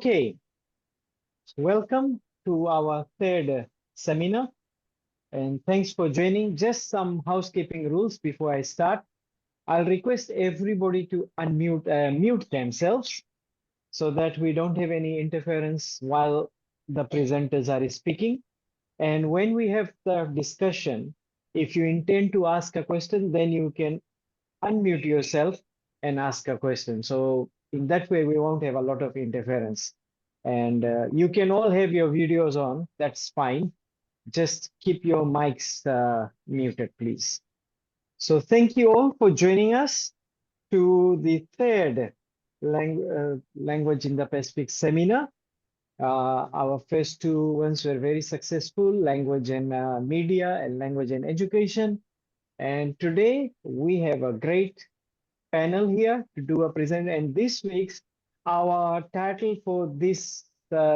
Okay, welcome to our third seminar, and thanks for joining. Just some housekeeping rules before I start. I'll request everybody to mute themselves so that we don't have any interference while the presenters are speaking. And when we have the discussion, if you intend to ask a question, then you can unmute yourself and ask a question. So in that way, we won't have a lot of interference. And you can all have your videos on, that's fine. Just keep your mics muted, please. So thank you all for joining us to the third Language in the Pacific seminar. Our first two ones were very successful, language and media and language and education. And today we have a great panel here to do a present. And this week's our title for this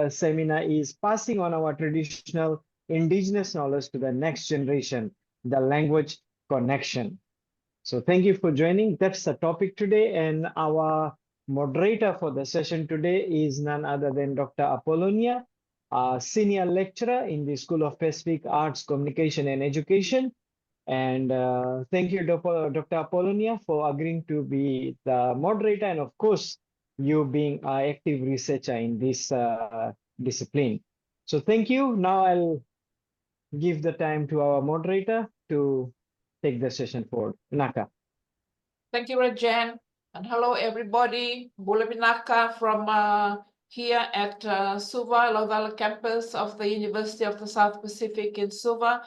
seminar is Passing on Our Traditional Indigenous Knowledge to the Next Generation, the Language Connection. So thank you for joining. That's the topic today. And our moderator for the session today is none other than Dr. Apollonia, a senior lecturer in the School of Pacific Arts, Communication and Education. And thank you, Dr. Apollonia, for agreeing to be the moderator, and of course, you being an active researcher in this discipline. So thank you. Now I'll give the time to our moderator to take the session forward. Naka. Thank you, Rajan. And hello, everybody. Bulabinaka from here at Suva, Lovala campus of the University of the South Pacific in Suva.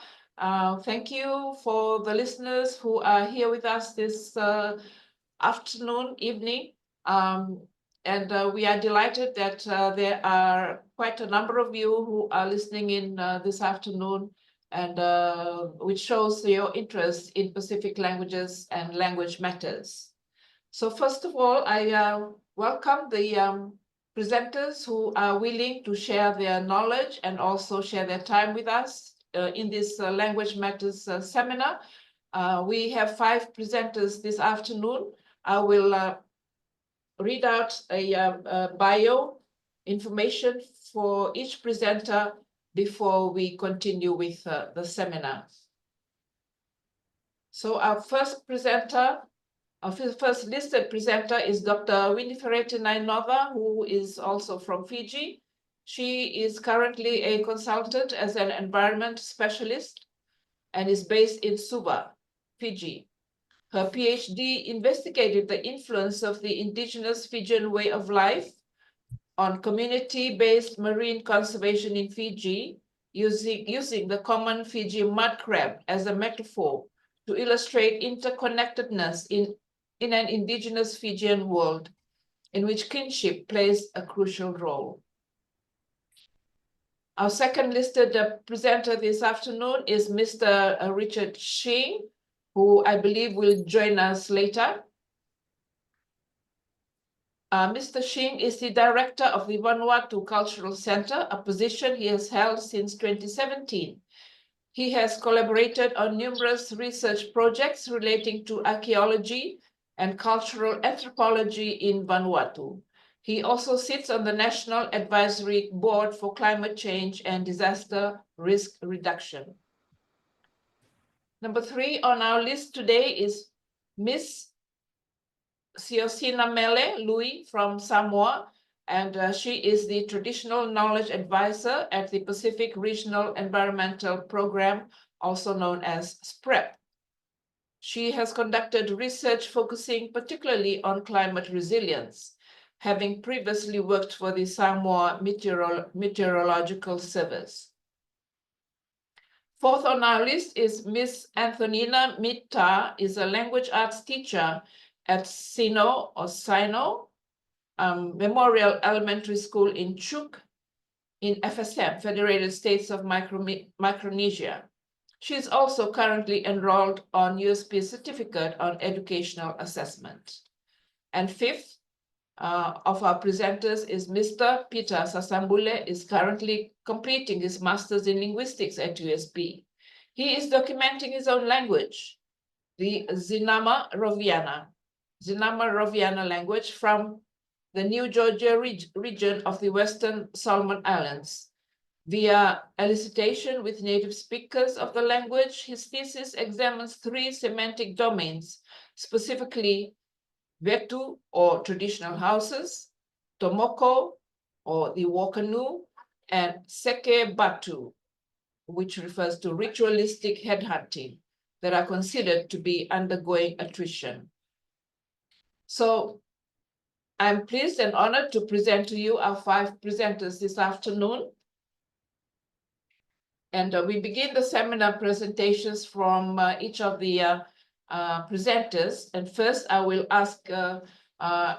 Thank you for the listeners who are here with us this afternoon, evening. And we are delighted that there are quite a number of you who are listening in this afternoon, and which shows your interest in Pacific languages and language matters. So first of all, I welcome the presenters who are willing to share their knowledge and also share their time with us in this Language Matters seminar. We have 5 presenters this afternoon. I will read out a bio information for each presenter before we continue with the seminar. So our first presenter, our first listed presenter is Dr. Winifred Nainova, who is also from Fiji. She is currently a consultant as an environment specialist and is based in Suva, Fiji. Her PhD investigated the influence of the indigenous Fijian way of life on community-based marine conservation in Fiji, using the common Fiji mud crab as a metaphor to illustrate interconnectedness in an indigenous Fijian world in which kinship plays a crucial role. Our second listed presenter this afternoon is Mr. Richard Shing, who I believe will join us later. Mr. Shing is the director of the Vanuatu Cultural Center, a position he has held since 2017. He has collaborated on numerous research projects relating to archaeology and cultural anthropology in Vanuatu. He also sits on the National Advisory Board for Climate Change and Disaster Risk Reduction. Number 3 on our list today is Miss Siosina Mele Louis from Samoa, and she is the Traditional Knowledge Advisor at the Pacific Regional Environmental Program, also known as SPREP. She has conducted research focusing particularly on climate resilience, having previously worked for the Samoa Meteorological Service. 4th on our list is Miss Antonina Mita, is a language arts teacher at Sino Memorial Elementary School in Chuuk in FSM, Federated States of Micronesia. She is also currently enrolled on USP Certificate on Educational Assessment. And 5th of our presenters is Mr. Peter Sasambule, is currently completing his Master's in Linguistics at USP. He is documenting his own language, the Zinama Roviana language from the New Georgia region of the Western Solomon Islands. Via elicitation with native speakers of the language, his thesis examines 3 semantic domains, specifically Vetu, or traditional houses, Tomoko, or the Wakanu, and Seke Batu, which refers to ritualistic headhunting that are considered to be undergoing attrition. So I'm pleased and honored to present to you our 5 presenters this afternoon. And we begin the seminar presentations from each of the presenters. And first, I will ask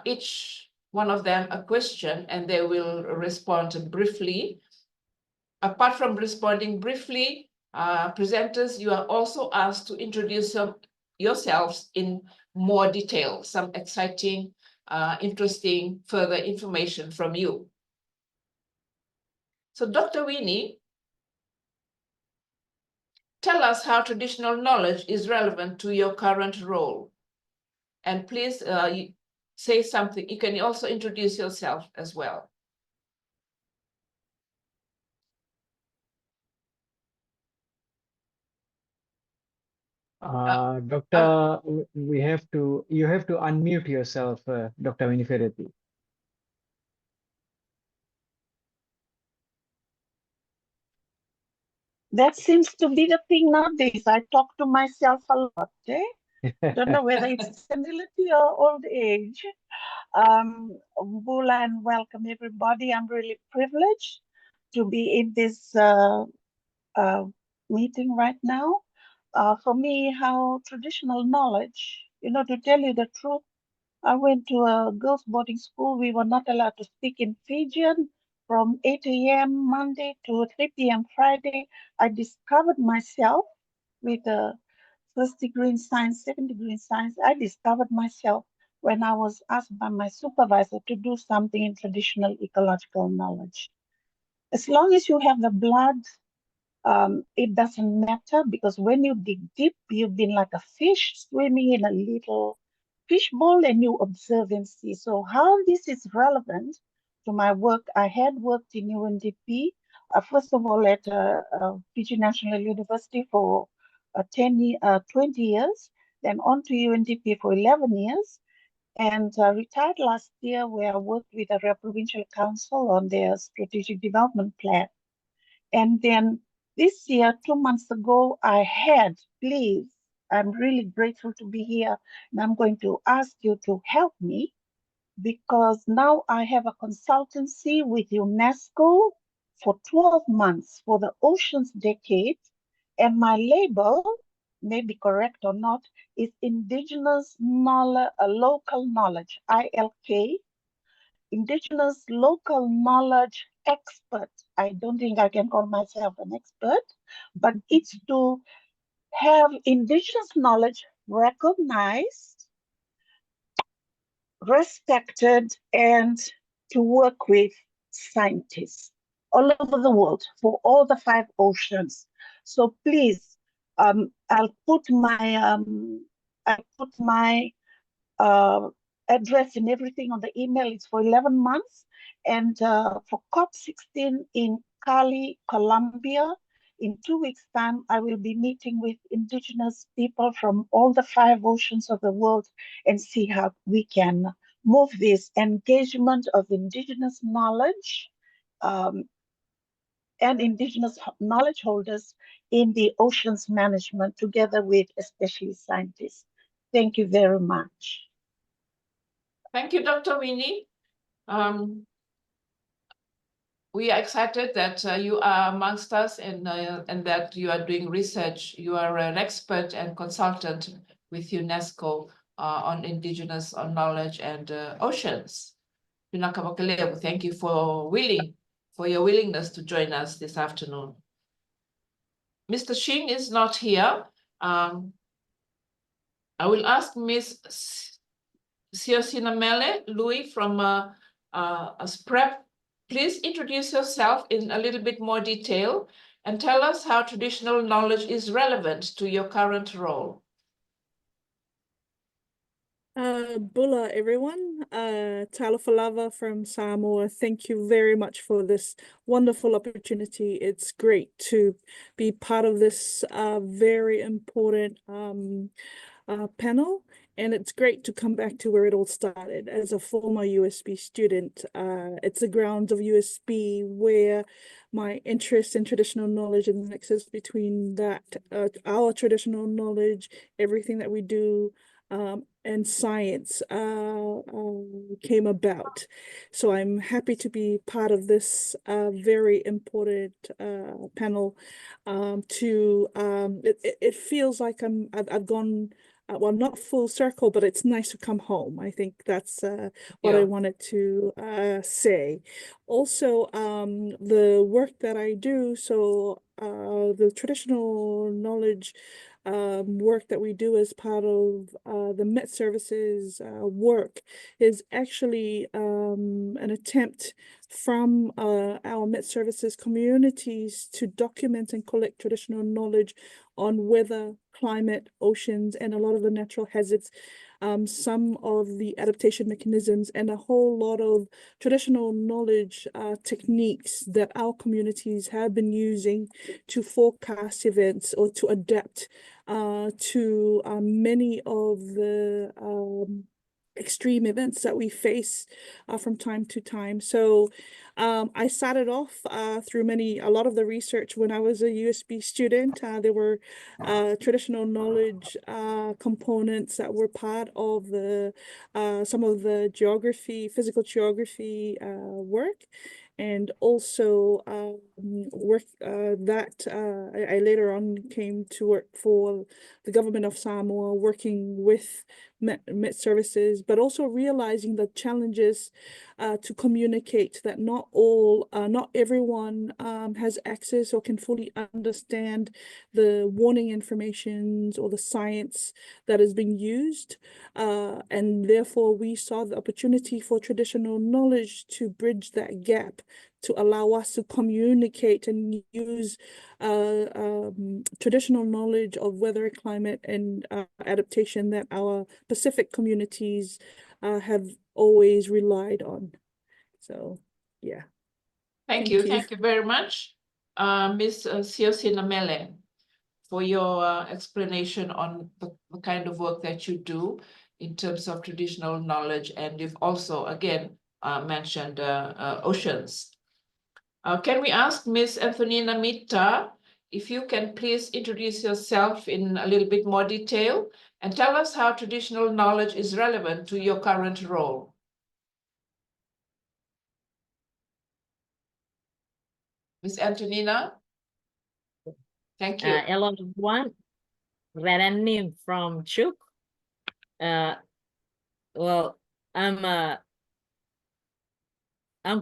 each one of them a question, and they will respond briefly. Apart from responding briefly, presenters, you are also asked to introduce yourselves in more detail, some exciting, interesting further information from you. So Dr. Winnie, tell us how traditional knowledge is relevant to your current role. And please say something. You can also introduce yourself as well. Doctor, you have to unmute yourself, Dr. Winifred. That seems to be the thing nowadays. I talk to myself a lot. Don't know whether it's senility or old age. Bula, and welcome everybody. I'm really privileged to be in this meeting right now. For me, how traditional knowledge, to tell you the truth, I went to a girls' boarding school. We were not allowed to speak in Fijian from 8 a.m. Monday to 3 p.m. Friday. I discovered myself with a first degree in science, second degree in science. I discovered myself when I was asked by my supervisor to do something in traditional ecological knowledge. As long as you have the blood, it doesn't matter, because when you dig deep, you've been like a fish swimming in a little fishbowl and you observe and see. So how this is relevant to my work, I had worked in UNDP, first of all at Fiji National University for 20 years, then on to UNDP for 11 years, and retired last year, where I worked with the Provincial Council on their strategic development plan. And then this year, 2 months ago, I'm really grateful to be here. And I'm going to ask you to help me, because now I have a consultancy with UNESCO for 12 months for the Oceans Decade. And my label, may be correct or not, is Indigenous Knowledge, Local Knowledge, ILK. Indigenous local knowledge expert. I don't think I can call myself an expert, but it's to have indigenous knowledge recognized, respected, and to work with scientists all over the world for all the 5 oceans. So please, I'll put my address and everything on the email. It's for 11 months. And for COP16 in Cali, Colombia, in 2 weeks' time, I will be meeting with indigenous people from all the 5 oceans of the world and see how we can move this engagement of indigenous knowledge and indigenous knowledge holders in the oceans management, together with especially scientists. Thank you very much. Thank you, Dr. Winnie. We are excited that you are amongst us and that you are doing research. You are an expert and consultant with UNESCO on indigenous knowledge and oceans. Thank you for your willingness to join us this afternoon. Mr. Shing is not here. I will ask Ms. Siosinamele Louis from SPREP. Please introduce yourself in a little bit more detail and tell us how traditional knowledge is relevant to your current role. Bula, everyone. Talafalava from Samoa. Thank you very much for this wonderful opportunity. It's great to be part of this very important panel, and it's great to come back to where it all started. As a former USB student, it's the grounds of USB where my interest in traditional knowledge and the nexus between that, our traditional knowledge, everything that we do, and science came about. So I'm happy to be part of this very important panel. It feels like I've gone, well, not full circle, but it's nice to come home. I think that's what I wanted to say. Also, the work that I do, so the traditional knowledge work that we do as part of the Met Services work is actually an attempt from our Met Services communities to document and collect traditional knowledge on weather, climate, oceans, and a lot of the natural hazards, some of the adaptation mechanisms, and a whole lot of traditional knowledge techniques that our communities have been using to forecast events or to adapt to many of the extreme events that we face from time to time. So I started off through a lot of the research when I was a USB student. There were traditional knowledge components that were part of the some of the physical geography work. And also work I later on came to work for the government of Samoa, working with Met Services, but also realizing the challenges to communicate that not everyone has access or can fully understand the warning information or the science that is being used. And therefore we saw the opportunity for traditional knowledge to bridge that gap, to allow us to communicate and use traditional knowledge of weather, climate, and adaptation that our Pacific communities have always relied on. So, yeah. Thank you very much, Ms. Siosinamele, for your explanation on the kind of work that you do in terms of traditional knowledge. And you've also, again, mentioned oceans. Can we ask Ms. Antonina Mita if you can please introduce yourself in a little bit more detail and tell us how traditional knowledge is relevant to your current role? Ms. Antonina? Thank you. Hello, everyone. Raranim from Chuk. Well, I'm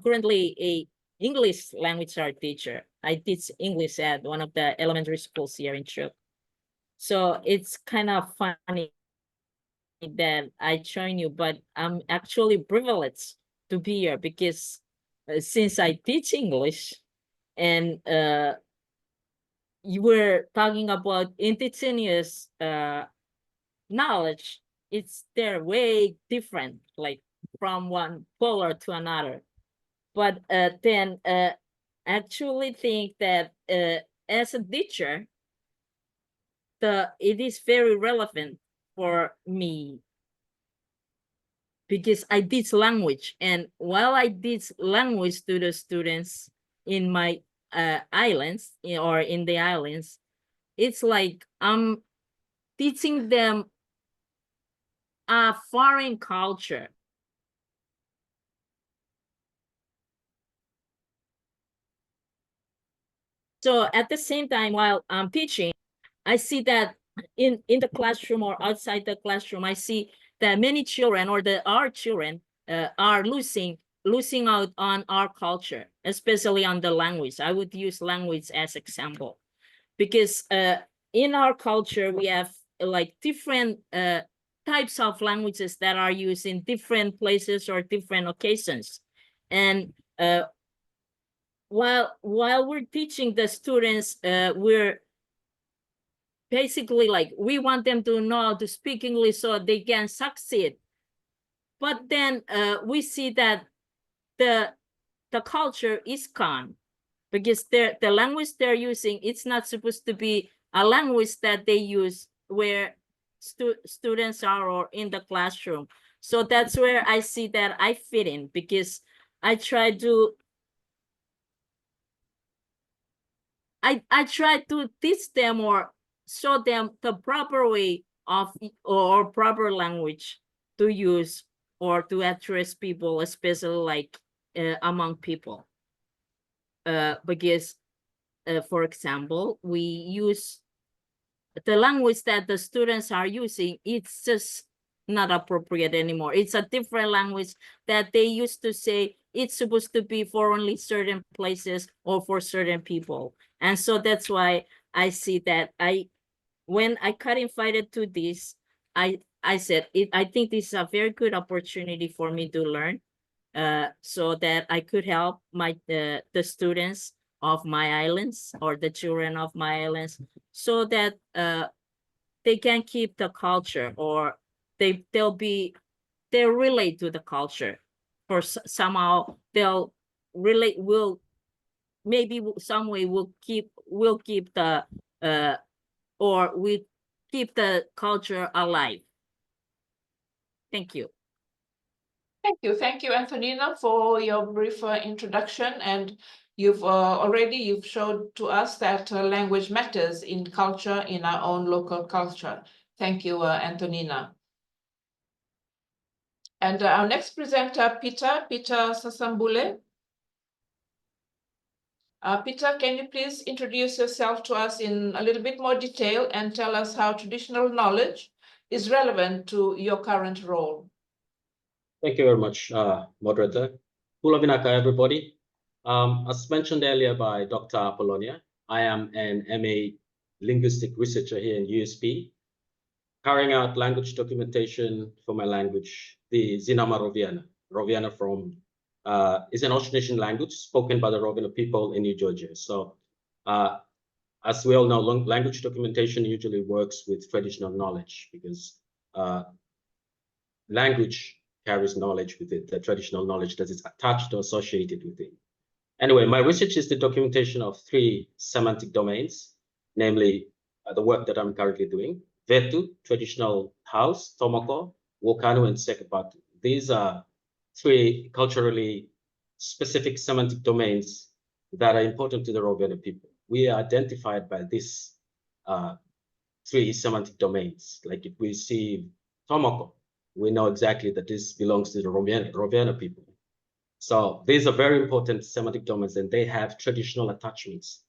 currently a English language art teacher. I teach English at one of the elementary schools here in Chuk. So it's kind of funny that I join you, but I'm actually privileged to be here because since I teach English and you were talking about indigenous knowledge, they're way different, like from one polar to another. But then actually think that as a teacher, it is very relevant for me because I teach language, and while I teach language to the students in my islands or in the islands, it's like I'm teaching them a foreign culture. So at the same time, while I'm teaching, I see that in the classroom or outside the classroom, I see that many children or our children are losing out on our culture, especially on the language. I would use language as example because in our culture, we have like different types of languages that are used in different places or different occasions. And while we're teaching the students, we're basically like, we want them to know how to speak English so they can succeed but then we see that the culture is gone, because the language they're using, it's not supposed to be a language that they use where students are or in the classroom. So that's where I see that I fit in, because I try to teach them or show them the proper way of or proper language to use or to address people, especially like among people. Because for example, we use the language that the students are using, it's just not appropriate anymore. It's a different language that they used to say it's supposed to be for only certain places or for certain people. And so that's why I see that when I got invited to this, I said, I think this is a very good opportunity for me to learn, so that I could help the students of my islands or the children of my islands, so that they can keep the culture, or they'll relate to the culture, or somehow they'll relate, maybe some way we'll keep the or we keep the culture alive. Thank you. Thank you, Antonina, for your brief introduction. And you've showed to us that language matters in culture, in our own local culture. Thank you, Antonina. And our next presenter, Peter Sasambule. Peter, can you please introduce yourself to us in a little bit more detail and tell us how traditional knowledge is relevant to your current role? Thank you very much, moderator. Pula vinaka, everybody. As mentioned earlier by Dr. Apollonia, I am an MA linguistic researcher here in USP, carrying out language documentation for my language, the Zinama Roviana. Roviana is an Austronesian language spoken by the Roviana people in New Georgia. So as we all know, language documentation usually works with traditional knowledge, because language carries knowledge with it, the traditional knowledge that is attached or associated with it. Anyway, my research is the documentation of 3 semantic domains, namely the work that I'm currently doing: Vetu, traditional house; Tomoko, Wokanu, and Sekapatu. These are 3 culturally specific semantic domains that are important to the Roviana people. We are identified by these 3 semantic domains. Like if we see Tomoko, we know exactly that this belongs to the Roviana people. So these are very important semantic domains, and they have traditional attachments.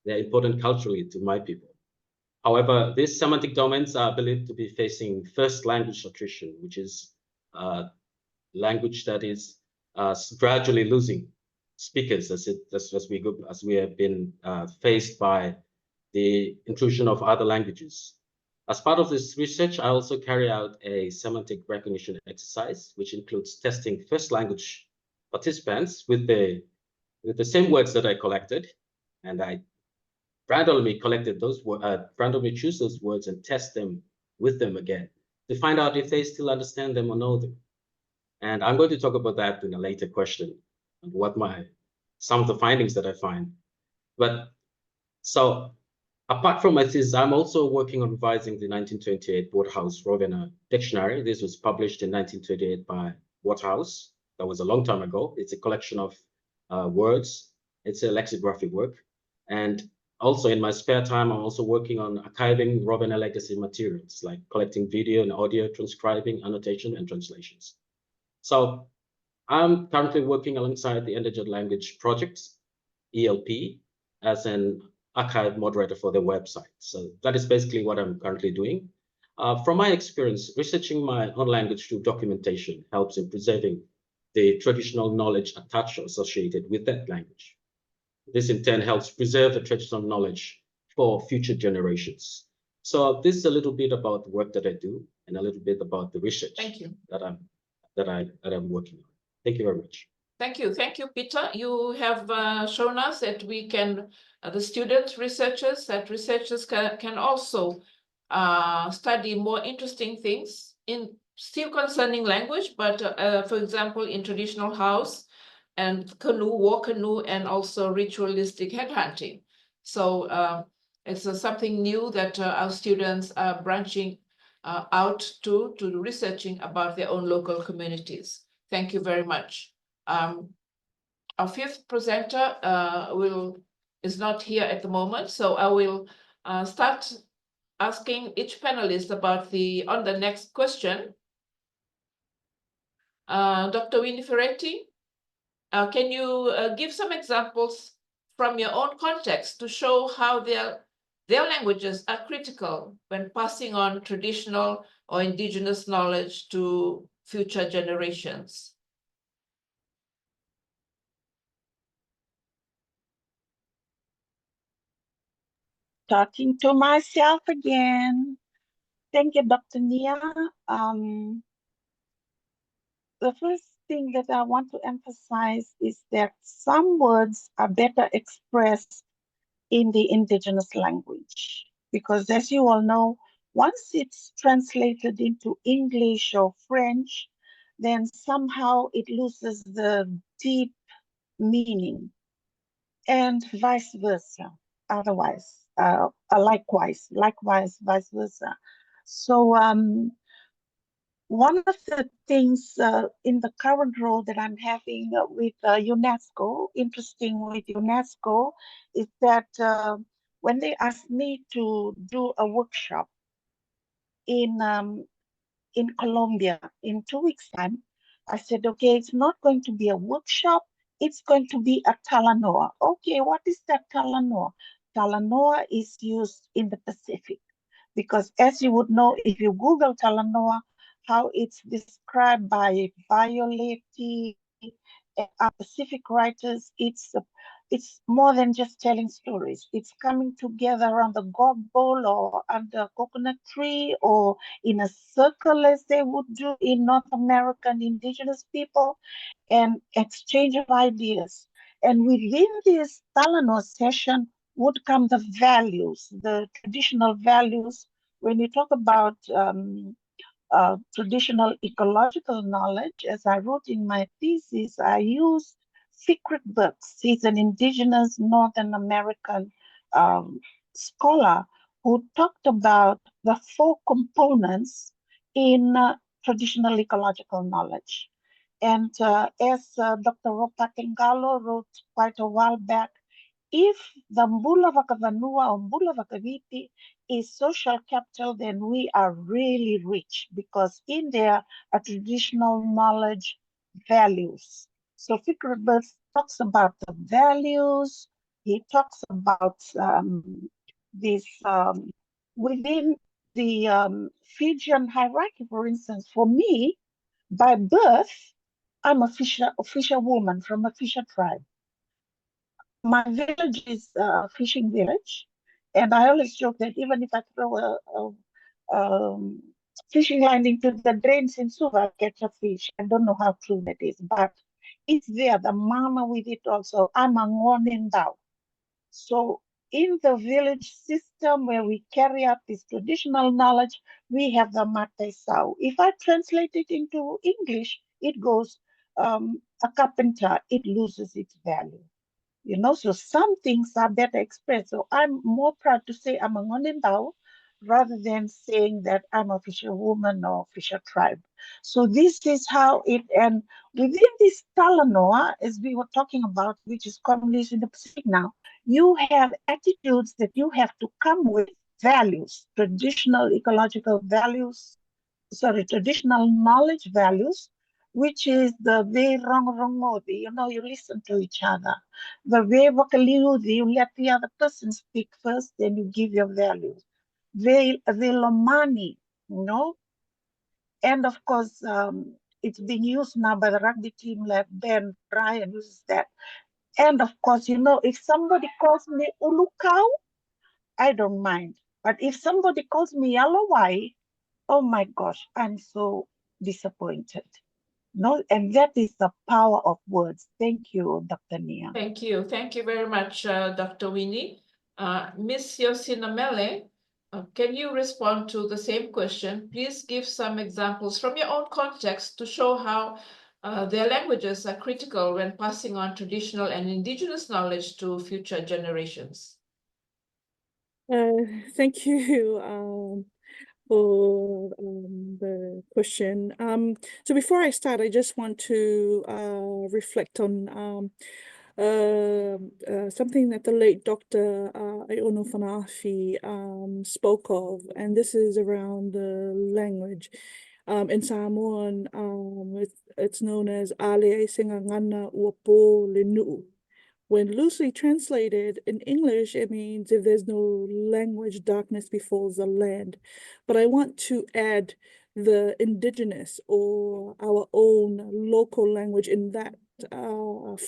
They're important culturally to my people. However, these semantic domains are believed to be facing first language attrition, which is language that is gradually losing speakers as we have been faced by the intrusion of other languages. As part of this research, I also carry out a semantic recognition exercise, which includes testing first language participants with the same words that I collected, and I randomly choose those words and test them with them again to find out if they still understand them or know them. And I'm going to talk about that in a later question, and what some of the findings that I find. But so apart from my thesis, I'm also working on revising the 1928 Waterhouse Roviana Dictionary. This was published in 1928 by Waterhouse. That was a long time ago. It's a collection of words. It's a lexicographic work. And also in my spare time, I'm also working on archiving Roviana legacy materials, like collecting video and audio, transcribing, annotation, and translations. So I'm currently working alongside the Endangered Language Project, ELP, as an archive moderator for the website. So that is basically what I'm currently doing. From my experience, researching my own language through documentation helps in preserving the traditional knowledge attached or associated with that language. This in turn helps preserve the traditional knowledge for future generations. So this is a little bit about the work that I do, and a little bit about the research that I'm working on. Thank you very much. Thank you, Peter. You have shown us that we can, the students, researchers can also study more interesting things still concerning language, but for example, in traditional house and canoe, war canoe, and also ritualistic headhunting. So it's something new that our students are branching out to researching about their own local communities. Thank you very much. Our fifth presenter is not here at the moment, so I will start asking each panelist about on the next question. Dr. Winnie Ferretti, can you give some examples from your own context to show how their languages are critical when passing on traditional or indigenous knowledge to future generations? Talking to myself again. Thank you, Dr. Nia. The first thing that I want to emphasize is that some words are better expressed in the indigenous language, because as you all know, once it's translated into English or French, then somehow it loses the deep meaning, and vice versa. Otherwise, likewise, vice versa. So one of the things in the current role that I'm having with UNESCO, interesting with UNESCO, is that when they asked me to do a workshop in Colombia in 2 weeks' time, I said, okay, it's not going to be a workshop, it's going to be a talanoa. Okay, what is that talanoa? Talanoa is used in the Pacific, because as you would know, if you Google talanoa, how it's described by Violetti and Pacific writers, it's more than just telling stories. It's coming together around the gourd bowl or under a coconut tree or in a circle, as they would do in North American indigenous people, and exchange of ideas. And within this talanoa session would come the values, the traditional values. When you talk about traditional ecological knowledge, as I wrote in my thesis, I used Secret Books. He's an indigenous Northern American scholar who talked about the 4 components in traditional ecological knowledge. And as Dr. Ropa Tengalo wrote quite a while back, if the Mbula Vakavanua or Mbula Vakaviti is social capital, then we are really rich, because in there are traditional knowledge, values. So Fikret talks about the values. He talks about this within the Fijian hierarchy. For instance, for me, by birth, I'm a fisherwoman from a fisher tribe. My village is a fishing village, and I always joke that even if I throw a fishing line into the drains in Suva, I catch a fish. I don't know how true that is, but it's there. The mama with it also. I'm a Ngonendao. So in the village system where we carry out this traditional knowledge, we have the Mate Sau. If I translate it into English, it goes a carpenter. It loses its value. So some things are better expressed. So I'm more proud to say I'm a Ngonendao rather than saying that I'm a fisherwoman or fisher tribe. So this is how it, and within this talanoa, as we were talking about, which is commonly used in the Pacific now, you have attitudes that you have to come with, values, traditional ecological values, traditional knowledge values, which is the way you listen to each other. The way you let the other person speak first, then you give your values. Velomani, and of course, it's being used now by the rugby team, like Ben Ryan uses that. And of course, if somebody calls me Ulukau, I don't mind. But if somebody calls me Yalawai, oh my gosh, I'm so disappointed. No, and that is the power of words. Thank you, Dr. Nia. Thank you. Thank you very much, Dr. Winnie. Miss Yosinamele, Can you respond to the same question? Please give some examples from your own context to show how their languages are critical when passing on traditional and indigenous knowledge to future generations. Thank you for the question. So before I start, I just want to reflect on something that the late Dr. Iono Fanafi spoke of, and this is around the language. In Samoan, it's known as Ale Singangana Uapo Linu. When loosely translated in English, it means if there's no language, darkness befalls the land. But I want to add the indigenous or our own local language in that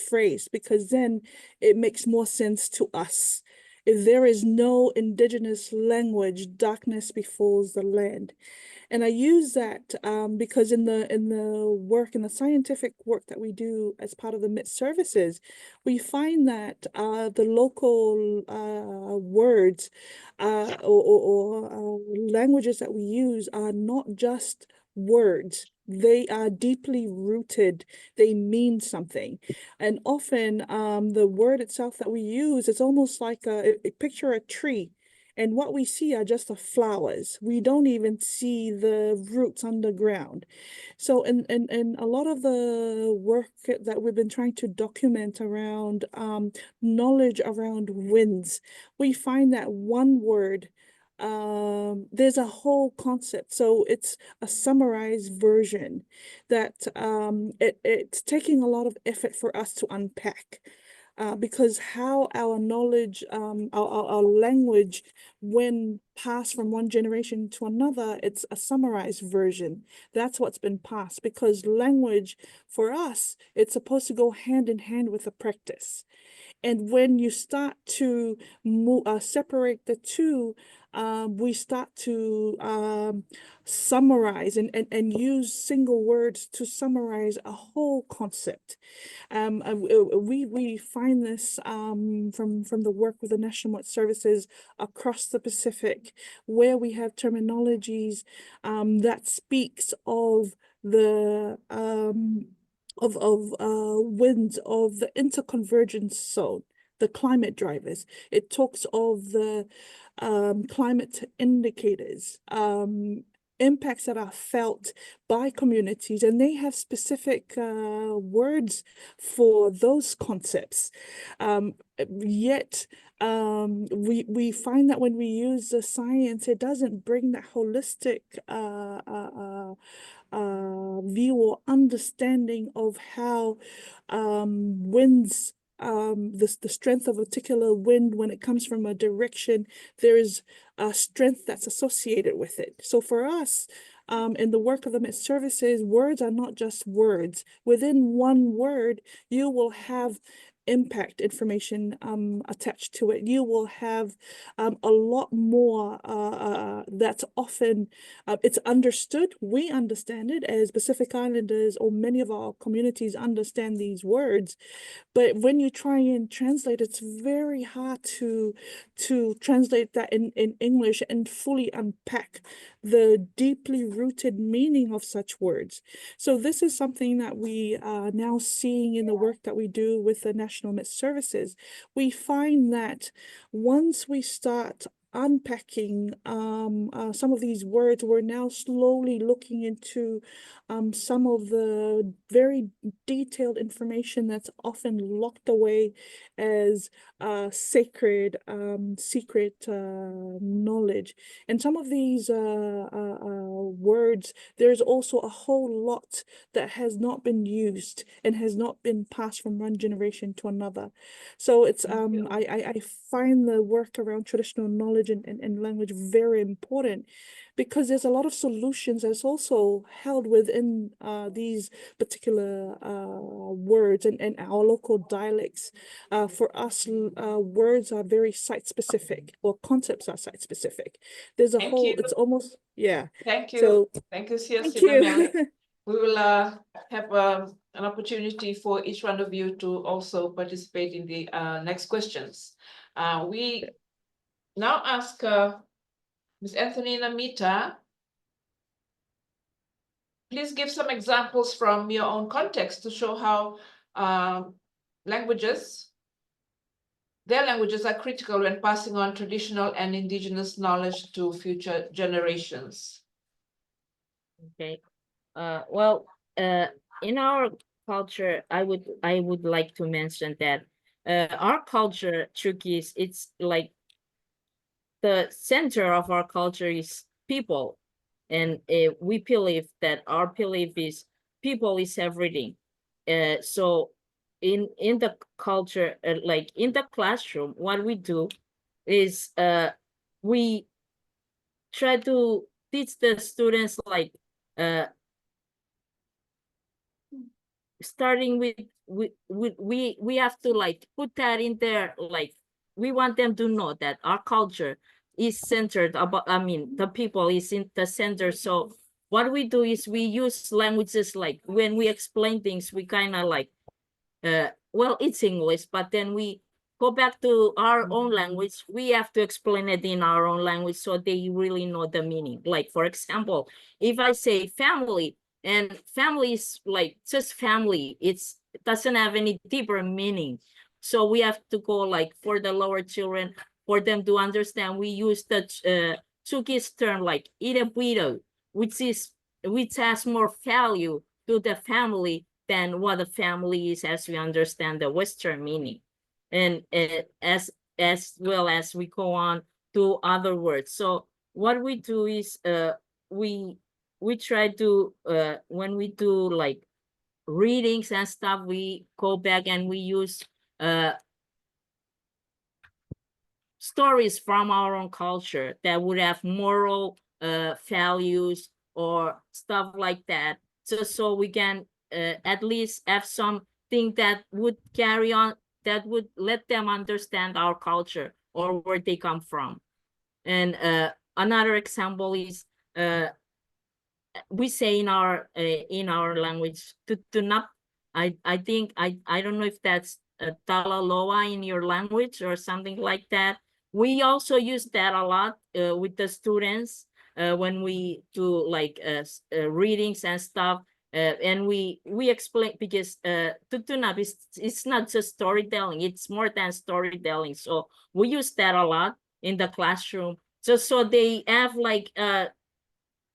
phrase, because then it makes more sense to us. If there is no indigenous language, darkness befalls the land. And I use that because in the scientific work that we do as part of the MIT services, we find that the local words or languages that we use are not just words. They are deeply rooted. They mean something. And often the word itself that we use, it's almost like picture a tree. And what we see are just the flowers. We don't even see the roots underground. So in a lot of the work that we've been trying to document around knowledge around winds, we find that one word, there's a whole concept. So it's a summarized version that it's taking a lot of effort for us to unpack. Because how our knowledge, our language, when passed from one generation to another, it's a summarized version. That's what's been passed, because language for us, it's supposed to go hand in hand with the practice. And when you start to separate the two, we start to summarize and use single words to summarize a whole concept. We find this from the work with the National Weather Services across the Pacific, where we have terminologies that speaks of the winds of the interconvergence zone, the climate drivers. It talks of the climate indicators, impacts that are felt by communities, and they have specific words for those concepts. Yet we find that when we use the science, it doesn't bring that holistic view or understanding of how winds, the strength of a particular wind, when it comes from a direction, there is a strength that's associated with it. So for us, in the work of the MIT services, words are not just words. Within one word, you will have impact information attached to it. You will have a lot more that's often it's understood. We understand it as Pacific Islanders, or many of our communities understand these words. But when you try and translate, it's very hard to translate that in English and fully unpack the deeply rooted meaning of such words. So this is something that we are now seeing in the work that we do with the National MIT Services. We find that once we start unpacking some of these words, we're now slowly looking into some of the very detailed information that's often locked away as sacred, secret knowledge. And some of these words, there's also a whole lot that has not been used and has not been passed from one generation to another. So it's I find the work around traditional knowledge and language very important, because there's a lot of solutions that's also held within these particular words and our local dialects. For us, words are very site-specific, or concepts are site-specific. There's a whole, it's almost, yeah. Thank you. So, thank you, Sia thank Sinamele. you. We will have an opportunity for each one of you to also participate in the next questions. We now ask Ms. Antonina Mita, please give some examples from your own context to show how their languages are critical when passing on traditional and indigenous knowledge to future generations. Okay. Well, in our culture, I would like to mention that our culture, Turkey, it's like the center of our culture is people, and we believe that our belief is people is everything. So in the culture, like in the classroom, what we do is we try to teach the students like starting with we have to like put that in there, like we want them to know that our culture is centered about, I mean, the people is in the center. So what we do is we use languages, like when we explain things, we kind of like well, it's English, but then we go back to our own language. We have to explain it in our own language so they really know the meaning. Like, for example, if I say family, and family is like just family, it doesn't have any deeper meaning. So we have to go like for the lower children, for them to understand, we use the Turkish term like irabuiro, which has more value to the family than what a family is as we understand the Western meaning. And as well as we go on to other words. So what we do is we try to when we do like readings and stuff, we go back and we use stories from our own culture that would have moral values or stuff like that, just so we can at least have something that would carry on, that would let them understand our culture or where they come from. And another example is we say in our language tutunap. I think I don't know if that's talaloa in your language or something like that. We also use that a lot with the students when we do like readings and stuff. And we explain, because tutunap is, it's not just storytelling, it's more than storytelling. So we use that a lot in the classroom, just so they have like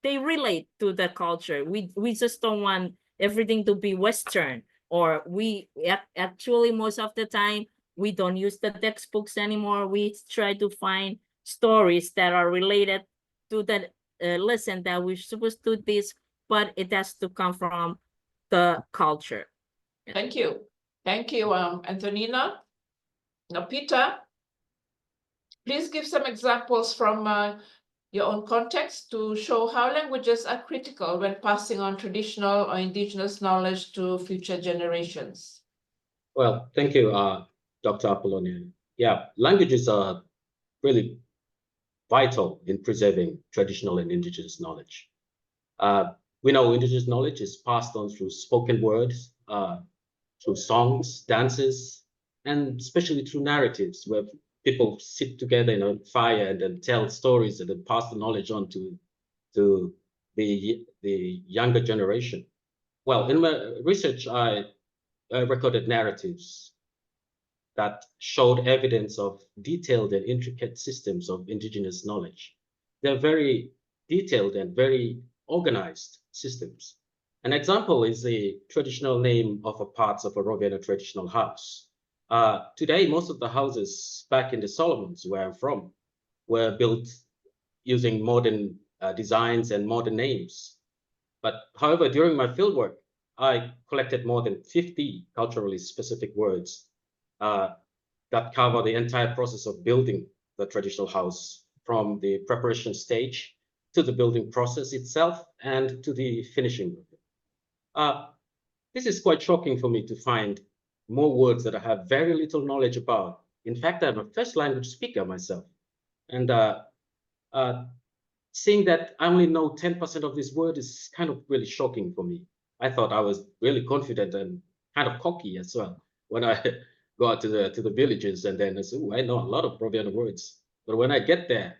they relate to the culture. We just don't want everything to be Western, or we actually most of the time we don't use the textbooks anymore. We try to find stories that are related to the lesson that we're supposed to teach, but it has to come from the culture. Thank you. Thank you, Antonina. Now, Peter, please give some examples from your own context to show how languages are critical when passing on traditional or indigenous knowledge to future generations. Well, thank you, Dr. Apollonia. Yeah, languages are really vital in preserving traditional and indigenous knowledge. We know indigenous knowledge is passed on through spoken words, through songs, dances, and especially through narratives, where people sit together in a fire and then tell stories and then pass the knowledge on to the younger generation. Well, in my research, I recorded narratives that showed evidence of detailed and intricate systems of indigenous knowledge. They're very detailed and very organized systems. An example is the traditional name of a parts of a Rovena traditional house. Today, most of the houses back in the Solomons, where I'm from, were built using modern designs and modern names. But however, during my fieldwork, I collected more than 50 culturally specific words that cover the entire process of building the traditional house, from the preparation stage to the building process itself and to the finishing. This is quite shocking for me to find more words that I have very little knowledge about. In fact, I'm a first language speaker myself. And seeing that I only know 10% of this word is kind of really shocking for me. I thought I was really confident and kind of cocky as well when I go out to the villages, and then I say, I know a lot of Provian words. But when I get there,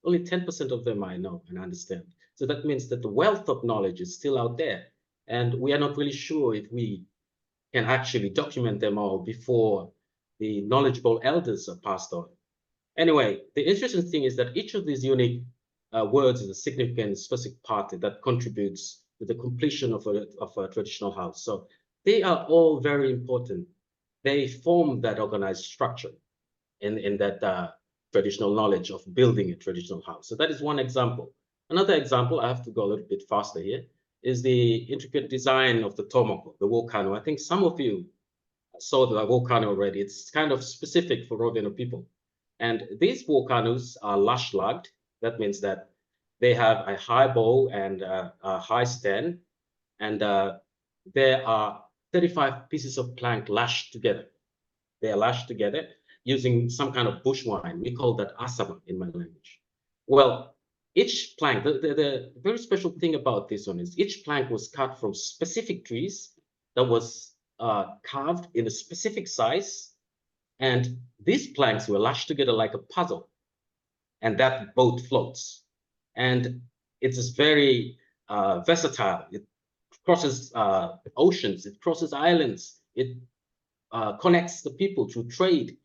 only 10% of them I know and understand. So that means that the wealth of knowledge is still out there. And we are not really sure if we can actually document them all before the knowledgeable elders are passed on. Anyway, the interesting thing is that each of these unique words is a significant specific party that contributes to the completion of a traditional house. So they are all very important. They form that organized structure in that traditional knowledge of building a traditional house. So that is one example. Another example, I have to go a little bit faster here, is the intricate design of the tomoko, the volcano. I think some of you saw the volcano already. It's kind of specific for Roveno people. And these volcanoes are lush-lagged. That means that they have a high bow and a high stand. And there are 35 pieces of plank lashed together. They are lashed together using some kind of bush wine. We call that asama in my language. Well, each plank, the very special thing about this one is each plank was cut from specific trees that was carved in a specific size. And these planks were lashed together like a puzzle. And that boat floats. And it is very versatile. It crosses oceans, it crosses islands, it connects the people through trade,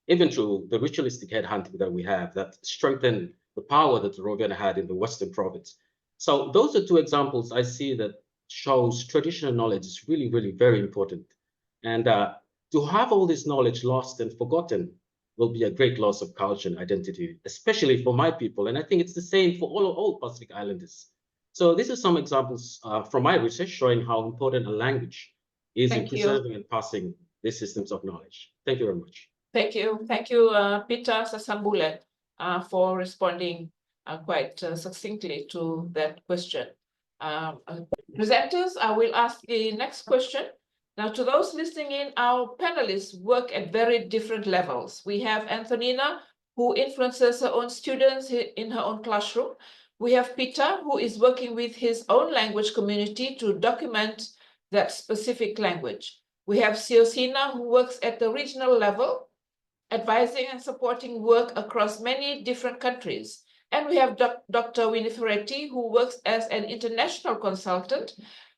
even through the ritualistic headhunting that we have that strengthen the power that the Rovena had in the Western province. So those are two examples I see that shows traditional knowledge is really, really very important. And to have all this knowledge lost and forgotten will be a great loss of culture and identity, especially for my people. And I think it's the same for all Pacific Islanders. So these are some examples from my research showing how important a language is in preserving and passing these systems of knowledge. Thank you very much. Thank you, Peter Sasambule, for responding quite succinctly to that question. Presenters, I will ask the next question. Now, to those listening in, our panelists work at very different levels. We have Antonina, who influences her own students in her own classroom. We have Peter, who is working with his own language community to document that specific language. We have Siosina, who works at the regional level, advising and supporting work across many different countries. And we have Dr. Winifredi, who works as an international consultant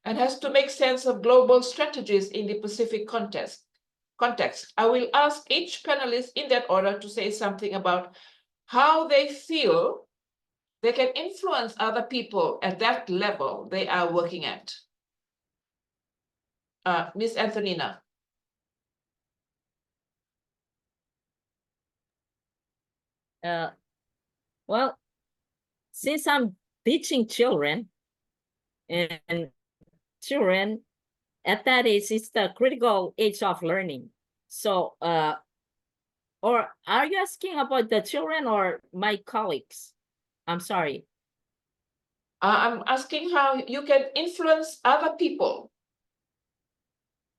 and has to make sense of global strategies in the Pacific context. I will ask each panelist in that order to say something about how they feel they can influence other people at that level they are working at. Ms. Antonina. Well, since I'm teaching children, and children at that age, it's the critical age of learning. So, or are you asking about the children or my colleagues? I'm sorry. I'm asking how you can influence other people.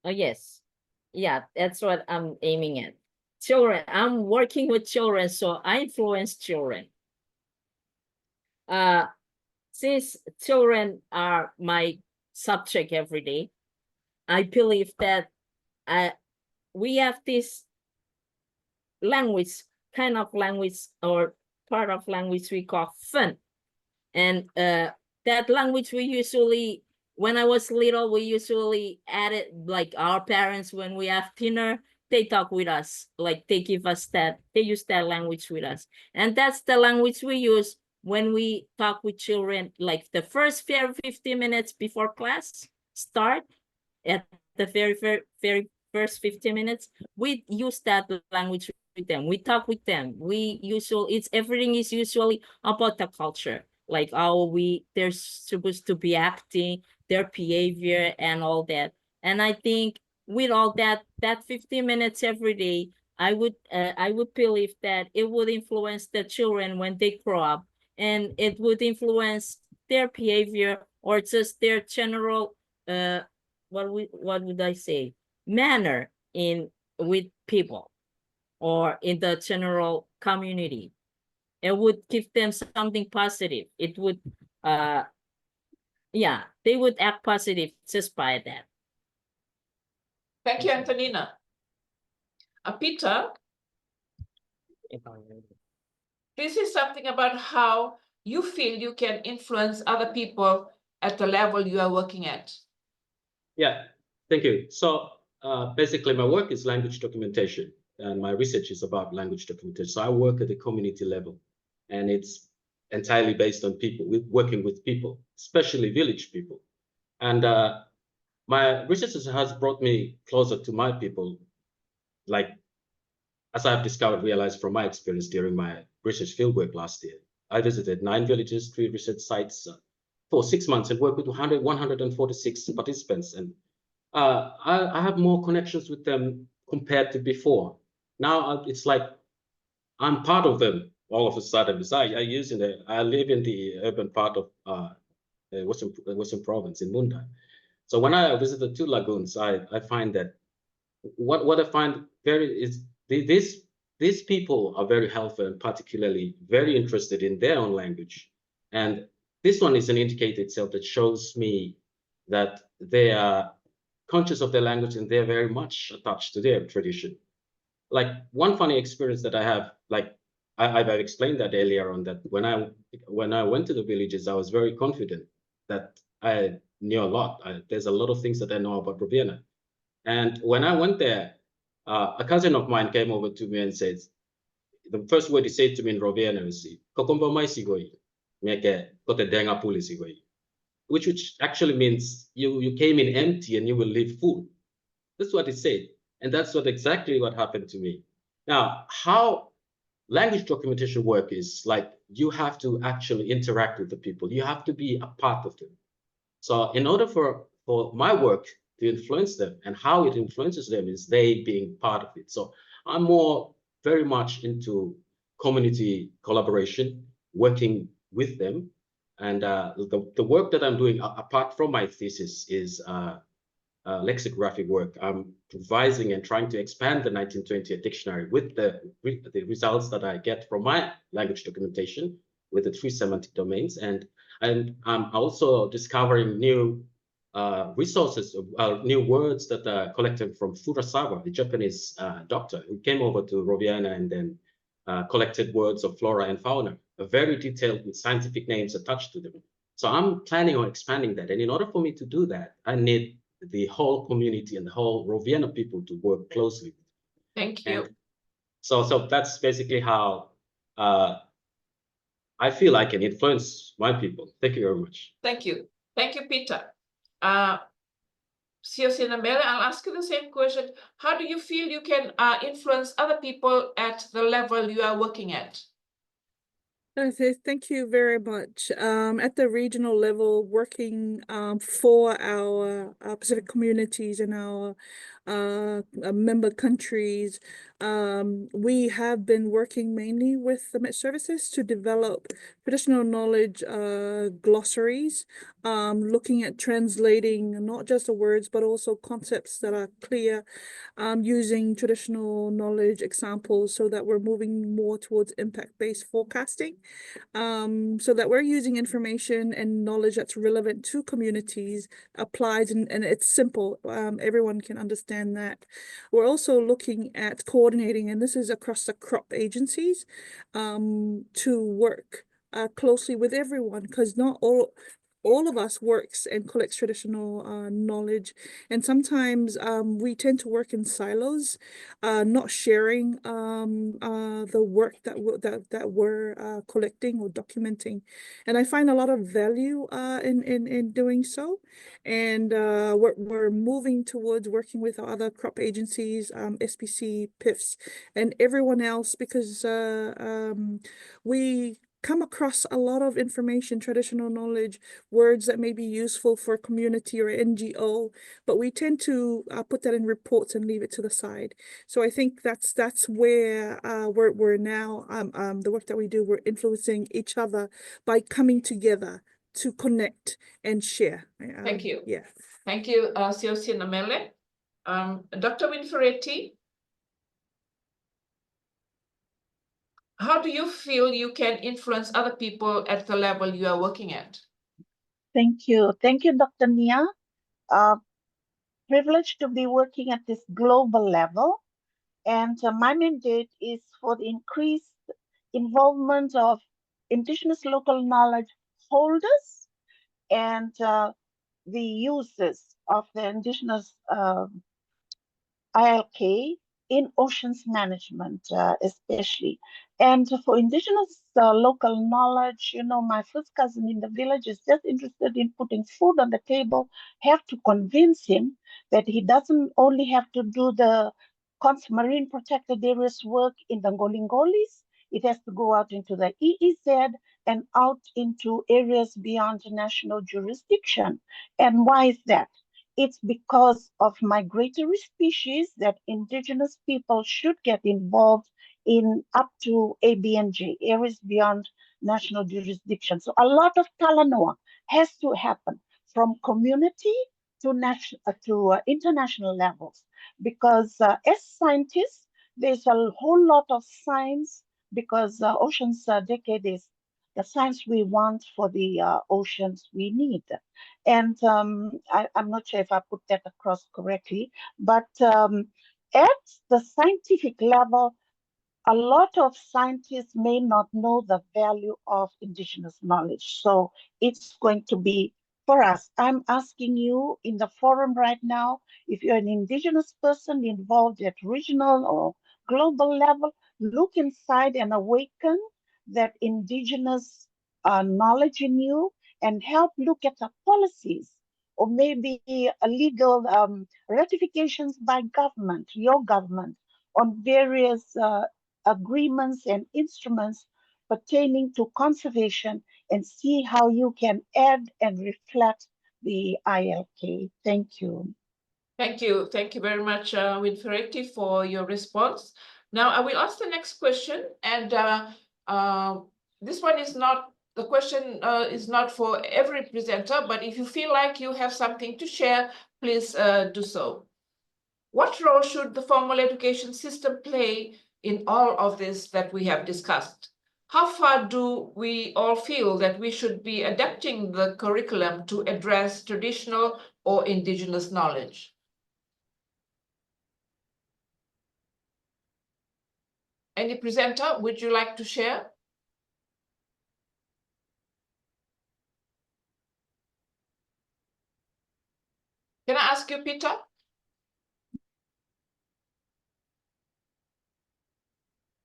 Oh, yes. Yeah, that's what I'm aiming at. Children, I'm working with children, so I influence children. Since children are my subject every day, I believe that we have this language, kind of language or part of language we call fun. And that language we usually, when I was little, we usually added, like our parents, when we have dinner, they talk with us, like they give us that, they use that language with us. And that's the language we use when we talk with children, like the first 50 minutes before class start, at the very first 15 minutes, we use that language with them. We talk with them. Everything is usually about the culture, like how they're supposed to be acting, their behavior and all that. And I think with all that 15 minutes every day, I would believe that it would influence the children when they grow up, and it would influence their behavior or just their general what would I say, manner with people or in the general community. It would give them something positive. It would yeah, they would act positive just by that. Thank you, Antonina. Peter. This is something about how you feel you can influence other people at the level you are working at. Yeah, thank you. So basically, my work is language documentation, and my research is about language documentation. So I work at the community level, and it's entirely based on people, working with people, especially village people. And my research has brought me closer to my people, like as I've discovered, realized from my experience during my research fieldwork last year. I visited 9 villages, 3 research sites for 6 months and worked with 146 participants. And I have more connections with them compared to before. Now it's like I'm part of them all of a sudden. Because I live in the urban part of Western Province in Munda. So when I visit the 2 lagoons, I find that what I find is these people are very helpful and particularly very interested in their own language. And this one is an indicator itself that shows me that they are conscious of their language and they're very much attached to their tradition. Like one funny experience that I have, like I've explained that earlier on, that when I went to the villages, I was very confident that I knew a lot. There's a lot of things that I know about Roviana. And when I went there, a cousin of mine came over to me and said, the first word he said to me in Roviana was, "Kokomba mai sigoi, meke kote denga puli sigoi," which actually means you came in empty and you will leave full. That's what he said. And that's exactly what happened to me. Now, how language documentation work is like, you have to actually interact with the people. You have to be a part of them. So in order for my work to influence them, and how it influences them is they being part of it. So I'm very much into community collaboration, working with them. And the work that I'm doing, apart from my thesis, is lexicographic work. I'm revising and trying to expand the 1920 dictionary with the results that I get from my language documentation with the 3 semantic domains. And I'm also discovering new resources, new words that are collected from Furusawa, the Japanese doctor who came over to Roviana and then collected words of flora and fauna, very detailed with scientific names attached to them. So I'm planning on expanding that. And in order for me to do that, I need the whole community and the whole Roviana people to work closely. Thank you. And so that's basically how I feel I can influence my people. Thank you very much. Thank you. Thank you, Peter. Sinamele, I'll ask you the same question. How do you feel you can influence other people at the level you are working at? Thank you very much. At the regional level, working for our Pacific communities and our member countries, we have been working mainly with the Met Services to develop traditional knowledge glossaries, looking at translating not just the words, but also concepts that are clear, using traditional knowledge examples so that we're moving more towards impact-based forecasting, so that we're using information and knowledge that's relevant to communities, applied, and it's simple. Everyone can understand that. We're also looking at coordinating, and this is across the crop agencies, to work closely with everyone, because not all of us works and collects traditional knowledge, and sometimes we tend to work in silos, not sharing the work that we're collecting or documenting. And I find a lot of value in doing so. And we're moving towards working with other crop agencies, SPC, PIFs, and everyone else, because we come across a lot of information, traditional knowledge, words that may be useful for a community or NGO, but we tend to put that in reports and leave it to the side. So I think that's where we're now, the work that we do, we're influencing each other by coming together to connect and share. Thank you. Yeah. Thank you, Sinamele. Dr. Winferetti, how do you feel you can influence other people at the level you are working at? Thank you. Thank you, Dr. Nia. Privileged to be working at this global level. And my mandate is for the increased involvement of Indigenous local knowledge holders and the uses of the Indigenous ILK in oceans management, especially. And for Indigenous local knowledge, you know, my first cousin in the village is just interested in putting food on the table. Have to convince him that he doesn't only have to do the marine protected areas work in the Ngolingolis. It has to go out into the EEZ and out into areas beyond national jurisdiction. And why is that? It's because of migratory species that Indigenous people should get involved in up to ABNJ, areas beyond national jurisdiction. So a lot of talanoa has to happen from community to international levels, because as scientists, there's a whole lot of science, because Oceans Decade is the science we want for the oceans we need. And I'm not sure if I put that across correctly, but at the scientific level, a lot of scientists may not know the value of Indigenous knowledge. So it's going to be for us. I'm asking you in the forum right now, if you're an Indigenous person involved at regional or global level, look inside and awaken that Indigenous knowledge in you and help look at the policies or maybe legal ratifications by government, your government, on various agreements and instruments pertaining to conservation, and see how you can add and reflect the ILK. Thank you. Thank you. Thank you very much, Winfredi, for your response. Now I will ask the next question, and this one is not, the question is not for every presenter, but if you feel like you have something to share, please do so. What role should the formal education system play in all of this that we have discussed? How far do we all feel that we should be adapting the curriculum to address traditional or Indigenous knowledge? Any presenter, would you like to share? Can I ask you, Peter?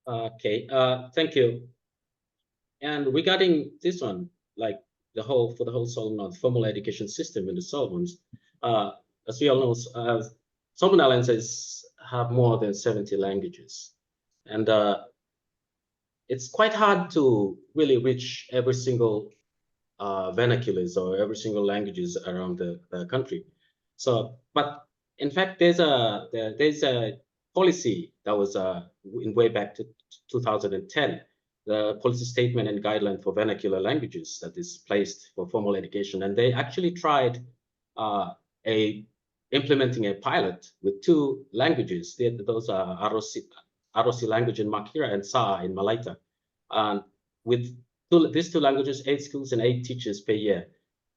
Okay, thank you. And regarding this one, like the whole Solomon formal education system in the Solomons, as we all know, Solomon Islands have more than 70 languages, and it's quite hard to really reach every single vernaculars or every single languages around the country. So, but in fact, there's a policy that was in way back to 2010, the policy statement and guideline for vernacular languages that is placed for formal education, and they actually tried implementing a pilot with 2 languages. Those are Arosi language in Makira and Sa in Malaita, and with these 2 languages, 8 schools and 8 teachers per year.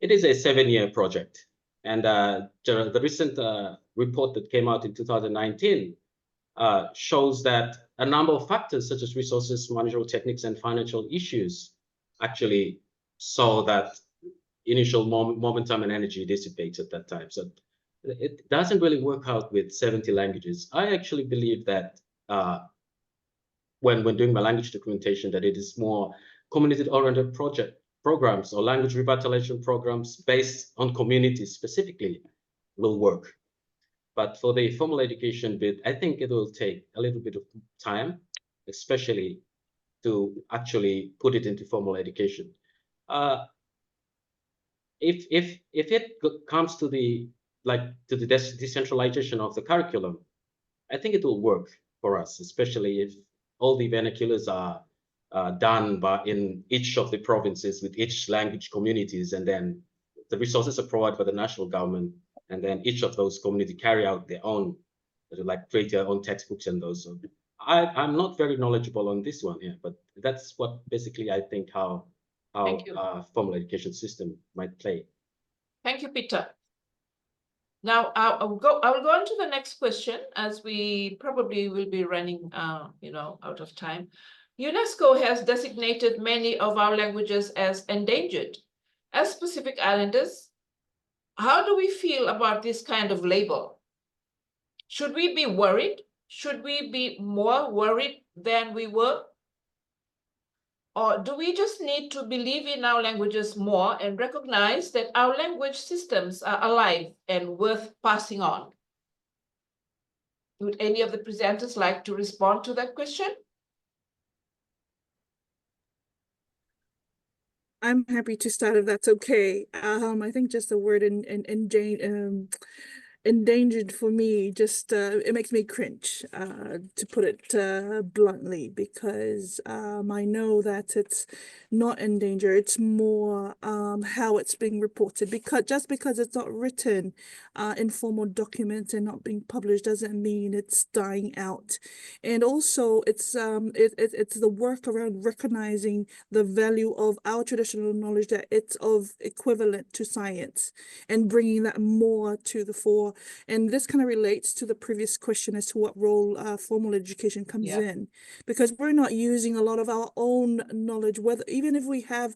It is a 7-year project. And the recent report that came out in 2019 shows that a number of factors such as resources, managerial techniques, and financial issues actually saw that initial momentum and energy dissipates at that time. So it doesn't really work out with 70 languages. I actually believe that when doing my language documentation, that it is more community-oriented programs or language revitalization programs based on communities specifically will work. But for the formal education bit, I think it will take a little bit of time, especially to actually put it into formal education. If it comes to the decentralization of the curriculum, I think it will work for us, especially if all the vernaculars are done in each of the provinces with each language communities, and then the resources are provided by the national government, and then each of those communities carry out their own, like create their own textbooks and those. So I'm not very knowledgeable on this one here, but that's what basically I think how formal education system might play. Thank you, Peter. Now I will go on to the next question, as we probably will be running out of time. UNESCO has designated many of our languages as endangered. As Pacific Islanders, how do we feel about this kind of label? Should we be worried? Should we be more worried than we were? Or do we just need to believe in our languages more and recognize that our language systems are alive and worth passing on? Would any of the presenters like to respond to that question? I'm happy to start if that's okay. I think just the word endangered for me just it makes me cringe, to put it bluntly, because I know that it's not in danger. It's more how it's being reported, because just because it's not written in formal documents and not being published doesn't mean it's dying out. And also it's the work around recognizing the value of our traditional knowledge, that it's of equivalent to science, and bringing that more to the fore. And this kind of relates to the previous question as to what role formal education comes in, because we're not using a lot of our own knowledge, whether even if we have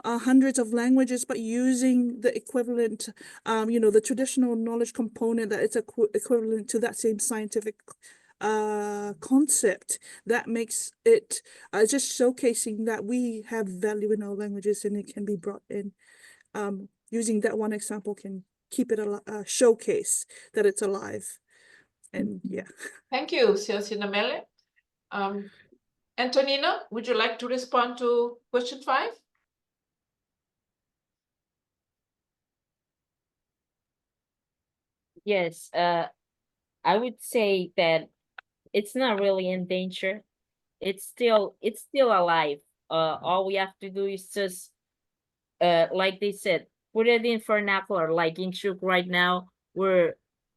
hundreds of languages, but using the equivalent, the traditional knowledge component, that it's equivalent to that same scientific concept, that makes it just showcasing that we have value in our languages and it can be brought in. Using that one example can keep it a showcase that it's alive. And yeah. Thank you, Sinamele. Antonina, would you like to respond to question 5? Yes, I would say that it's not really in danger. It's still alive. All we have to do is just like they said, put it in vernacular. Like in Chuk right now,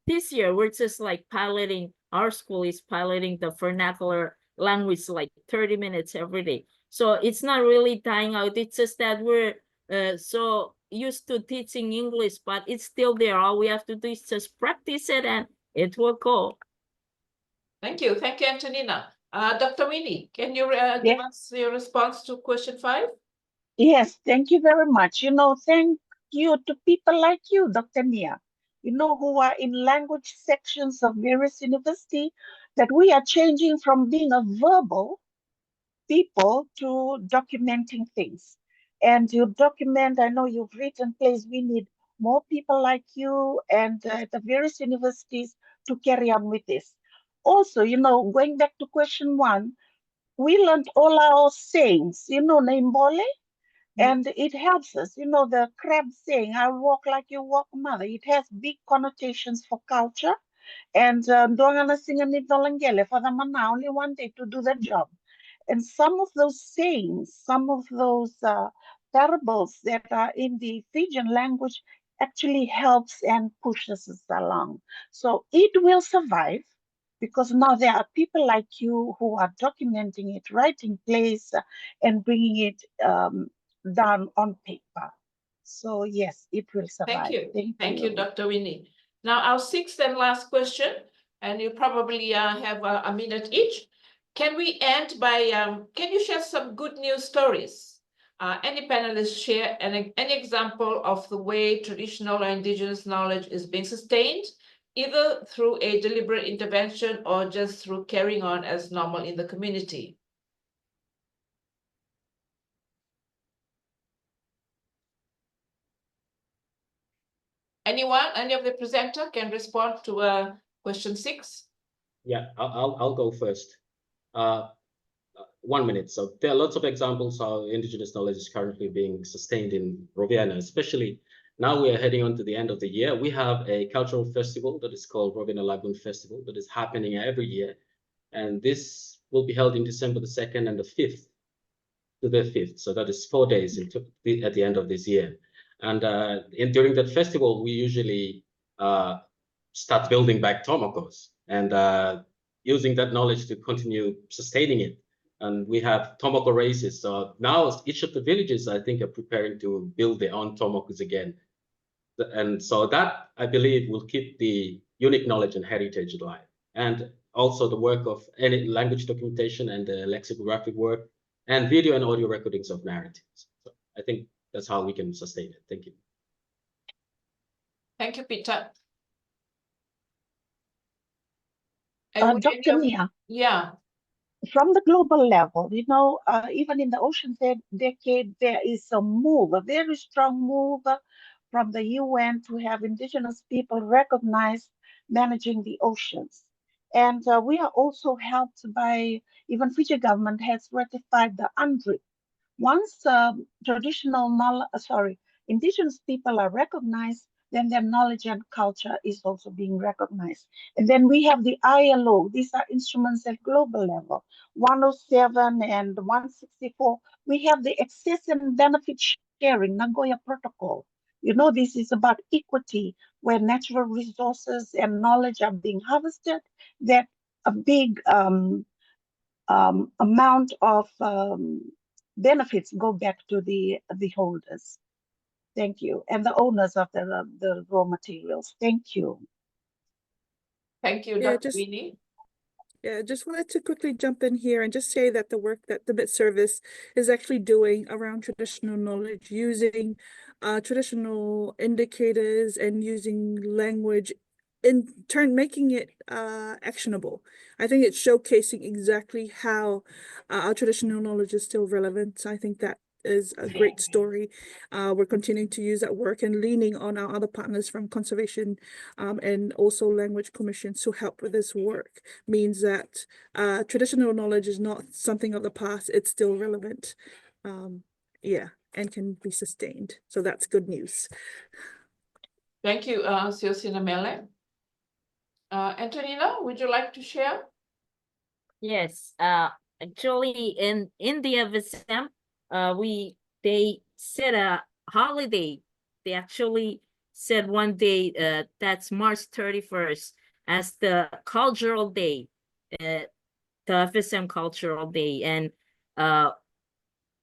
this year we're just like piloting. Our school is piloting the vernacular language like 30 minutes every day. So it's not really dying out. It's just that we're so used to teaching English, but it's still there. All we have to do is just practice it and it will go. Thank you, Antonina. Dr. Winnie, can you give us your response to question 5? Yes, thank you very much. Thank you to people like you, Dr. Mia, who are in language sections of various universities, that we are changing from being a verbal people to documenting things. And you document, I know you've written, please, we need more people like you and the various universities to carry on with this. Also, going back to question 1, we learned all our sayings, Naimbole, and it helps us. The crab saying, I walk like you walk, mother. It has big connotations for culture. And Ndongana Singanidolangele for the Mana, only one day to do the job. And some of those sayings, some of those parables that are in the Fijian language actually helps and pushes us along. So it will survive, because now there are people like you who are documenting it, writing plays, and bringing it down on paper. So yes, it will survive. Thank you, Dr. Winnie. Now our 6th and last question, and you probably have a minute each. Can we end by, can you share some good news stories? Any panelists share an example of the way traditional or indigenous knowledge is being sustained, either through a deliberate intervention or just through carrying on as normal in the community? Anyone, any of the presenter can respond to question 6? Yeah, I'll go first. 1 minute. So there are lots of examples how indigenous knowledge is currently being sustained in Roviana, especially now we are heading on to the end of the year. We have a cultural festival that is called Roviana Lagoon Festival that is happening every year. And this will be held in December the 2nd and the 5th to the 5th. So that is 4 days at the end of this year. And during that festival, we usually start building back tomokos and using that knowledge to continue sustaining it. And we have tomoko races. So now each of the villages, I think, are preparing to build their own tomokos again. And so that, I believe, will keep the unique knowledge and heritage alive. And also the work of any language documentation and the lexicographic work, and video and audio recordings of narratives. So I think that's how we can sustain it. Thank you. Thank you, Peter. And would any Dr. of- Mia, Yeah, from the global level, even in the ocean decade, there is a move, a very strong move from the UN to have indigenous people recognized managing the oceans. And we are also helped by, even Fiji government has ratified the UNDRIP. Once indigenous people are recognized, then their knowledge and culture is also being recognized. And then we have the ILO. These are instruments at global level. 107 and 164. We have the access and benefit sharing, Nagoya Protocol. This is about equity, where natural resources and knowledge are being harvested, that a big amount of benefits go back to the holders. Thank you. And the owners of the raw materials. Thank you. thank you, Yeah, Dr. Winnie. Yeah, just wanted to quickly jump in here and just say that the work that the BIT service is actually doing around traditional knowledge, using traditional indicators and using language, in turn making it actionable. I think it's showcasing exactly how our traditional knowledge is still relevant. I think that is a great story. We're continuing to use that work and leaning on our other partners from conservation and also language commissions to help with this work means that traditional knowledge is not something of the past, it's still relevant. Yeah, and can be sustained. So that's good news. Thank you, Siosina Mele. Antonina, would you like to share? Yes, actually in India, Visam, they set a holiday. They actually said one day, that's March 31st, as the cultural day, the FSM cultural day. And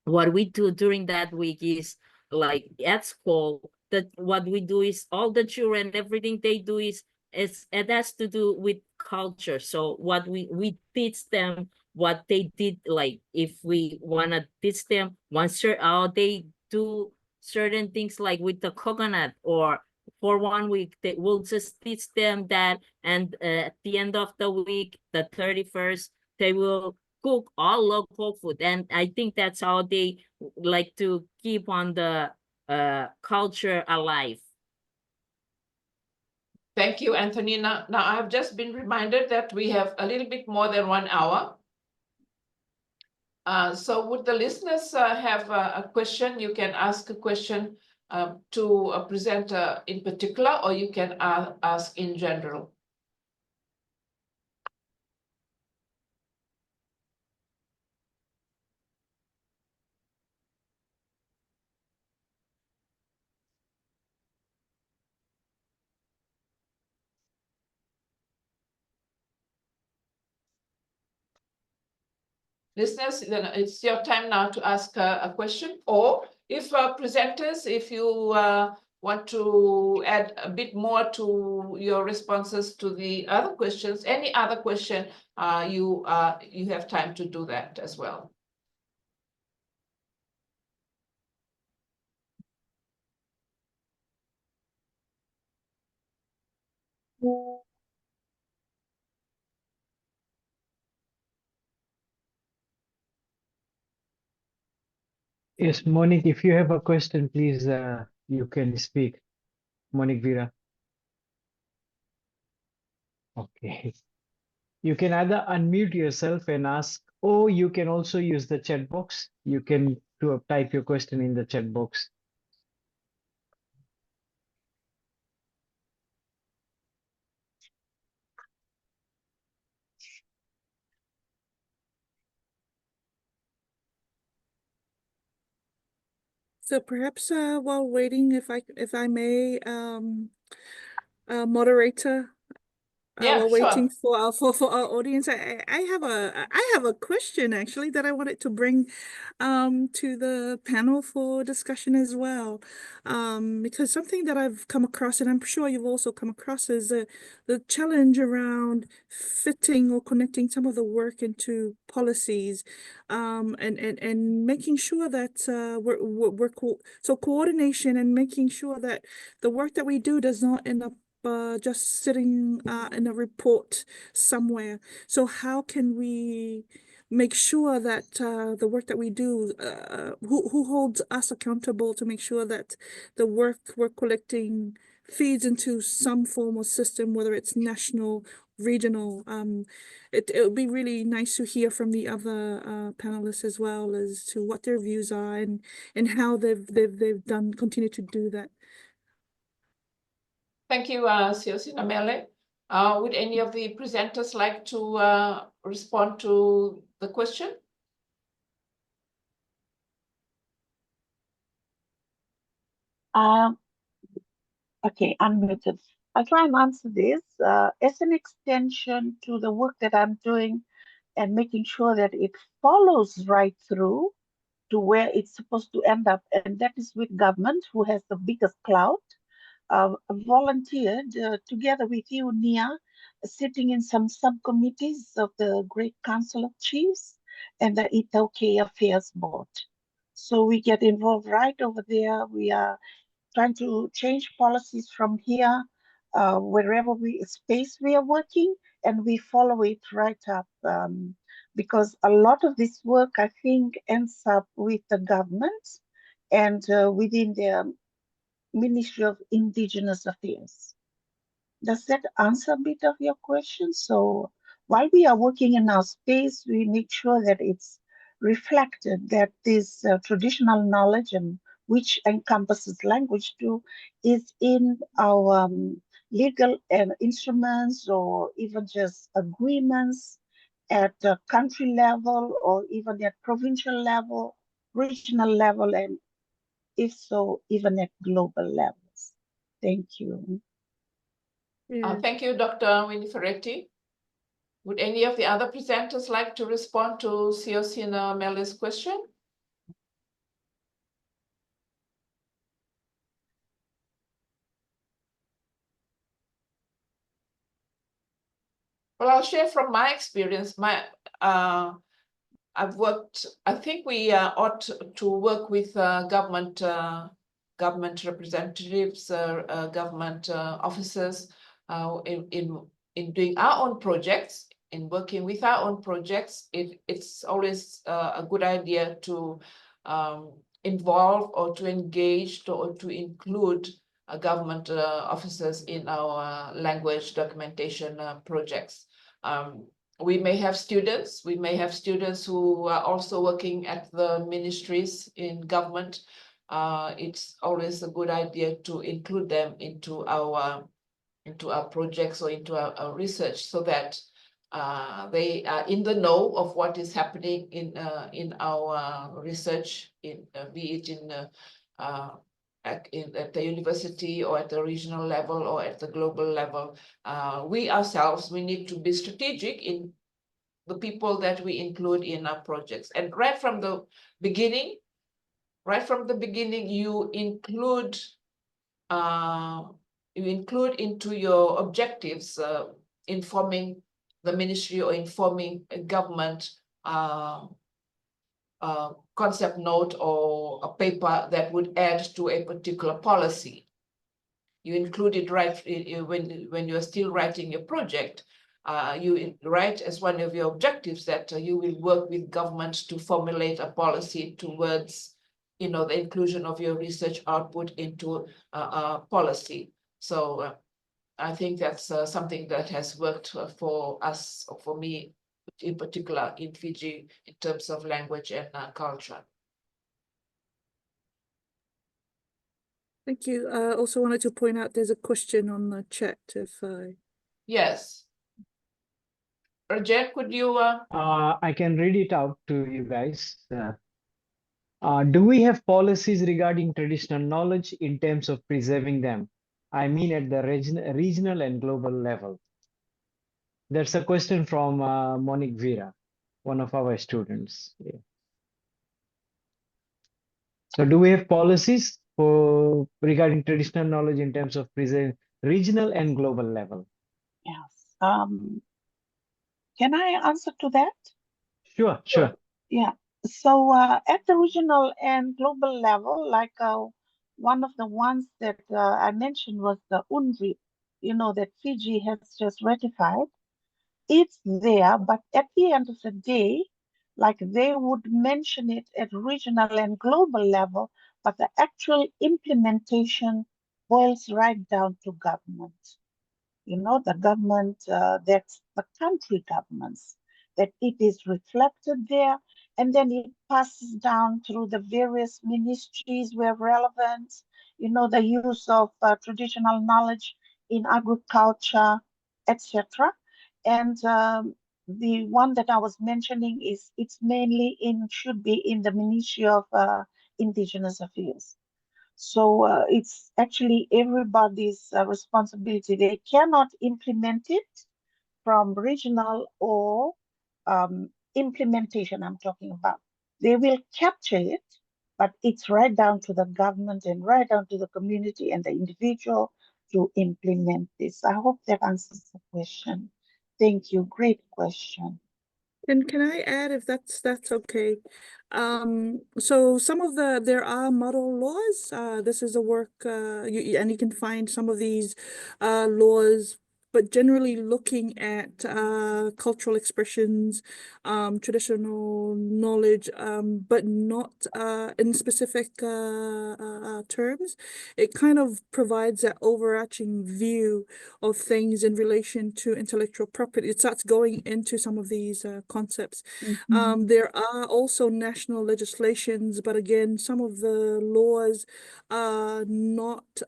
what we do during that week is, like at school, that what we do is all the children, everything they do is it has to do with culture. So what we teach them what they did, like if we want to teach them they do certain things like with the coconut, or for 1 week they will just teach them that, and at the end of the week, the 31st, they will cook all local food. And I think that's how they like to keep on the culture alive. Thank you, Antonina. Now, I've just been reminded that we have a little bit more than 1 hour. So would the listeners have a question? You can ask a question to a presenter in particular, or you can ask in general. Listeners, then it's your time now to ask a question, or if presenters, if you want to add a bit more to your responses to the other questions, any other question, you have time to do that as well. Yes, Monique, if you have a question, please, you can speak. Monique Vera. Okay. You can either unmute yourself and ask, or you can also use the chat box. You can type your question in the chat box. So perhaps while waiting, if I may, moderator, Yeah, while sure. waiting for our audience, I have a question actually that I wanted to bring to the panel for discussion as well. Because something that I've come across, and I'm sure you've also come across, is the challenge around fitting or connecting some of the work into policies, and making sure that so coordination and making sure that the work that we do does not end up just sitting in a report somewhere. So how can we make sure that the work that we do, who holds us accountable to make sure that the work we're collecting feeds into some form of system, whether it's national, regional. It would be really nice to hear from the other panelists as well as to what their views are and how they've done continue to do that. Thank you, Siosina Mele. Would any of the presenters like to respond to the question? Okay, unmuted. I'll try and answer this as an extension to the work that I'm doing and making sure that it follows right through to where it's supposed to end up, and that is with government, who has the biggest clout. Volunteered together with you, Nia, sitting in some subcommittees of the Great Council of Chiefs and the Itaukei Affairs Board. So we get involved right over there. We are trying to change policies from here, wherever space we are working, and we follow it right up. Because a lot of this work, I think, ends up with the government and within the Ministry of Indigenous Affairs. Does that answer a bit of your question? So while we are working in our space, we make sure that it's reflected that this traditional knowledge, and which encompasses language too, is in our legal instruments or even just agreements at the country level or even at provincial level, regional level, and if so, even at global levels. Thank you. Thank you, Dr. Winnie Ferretti. Would any of the other presenters like to respond to Siosina Mele's question? Well, I'll share from my experience. I think we ought to work with government representatives, government officers in doing our own projects, in working with our own projects. It's always a good idea to involve or to engage or to include government officers in our language documentation projects. We may have students who are also working at the ministries in government. It's always a good idea to include them into our projects or into our research, so that they are in the know of what is happening in our research, be it at the university or at the regional level or at the global level. We ourselves, we need to be strategic in the people that we include in our projects. And right from the beginning, you include into your objectives informing the ministry or informing a government concept note or a paper that would add to a particular policy. You include it right when you're still writing your project. You write as one of your objectives that you will work with government to formulate a policy towards, the inclusion of your research output into a policy. So I think that's something that has worked for us, or for me in particular in Fiji, in terms of language and culture. Thank you. I also wanted to point out there's a question on the chat. Yes. Rajat, could you? I can read it out to you guys. Do we have policies regarding traditional knowledge in terms of preserving them? I mean at the regional and global level. That's a question from Monique Vera, one of our students. Yeah. So do we have policies for regarding traditional knowledge in terms of present regional and global level? Yes. Can I answer to that? Sure, sure. Yeah. So at the regional and global level, like one of the ones that I mentioned was the UNRI, that Fiji has just ratified. It's there, but at the end of the day, like they would mention it at regional and global level, but the actual implementation boils right down to government. The government, that's the country governments, that it is reflected there, and then it passes down through the various ministries where relevant, the use of traditional knowledge in agriculture, etc. And the one that I was mentioning it's mainly should be in the Ministry of Indigenous Affairs. So it's actually everybody's responsibility. They cannot implement it from regional or implementation I'm talking about. They will capture it, but it's right down to the government and right down to the community and the individual to implement this. I hope that answers the question. Thank you. Great question. And can I add, if that's okay? So some of there are model laws. This is a work, and you can find some of these laws, but generally looking at cultural expressions, traditional knowledge, but not in specific terms. It kind of provides that overarching view of things in relation to intellectual property. It starts going into some of these concepts. There are also national legislations, but again, some of the laws are not,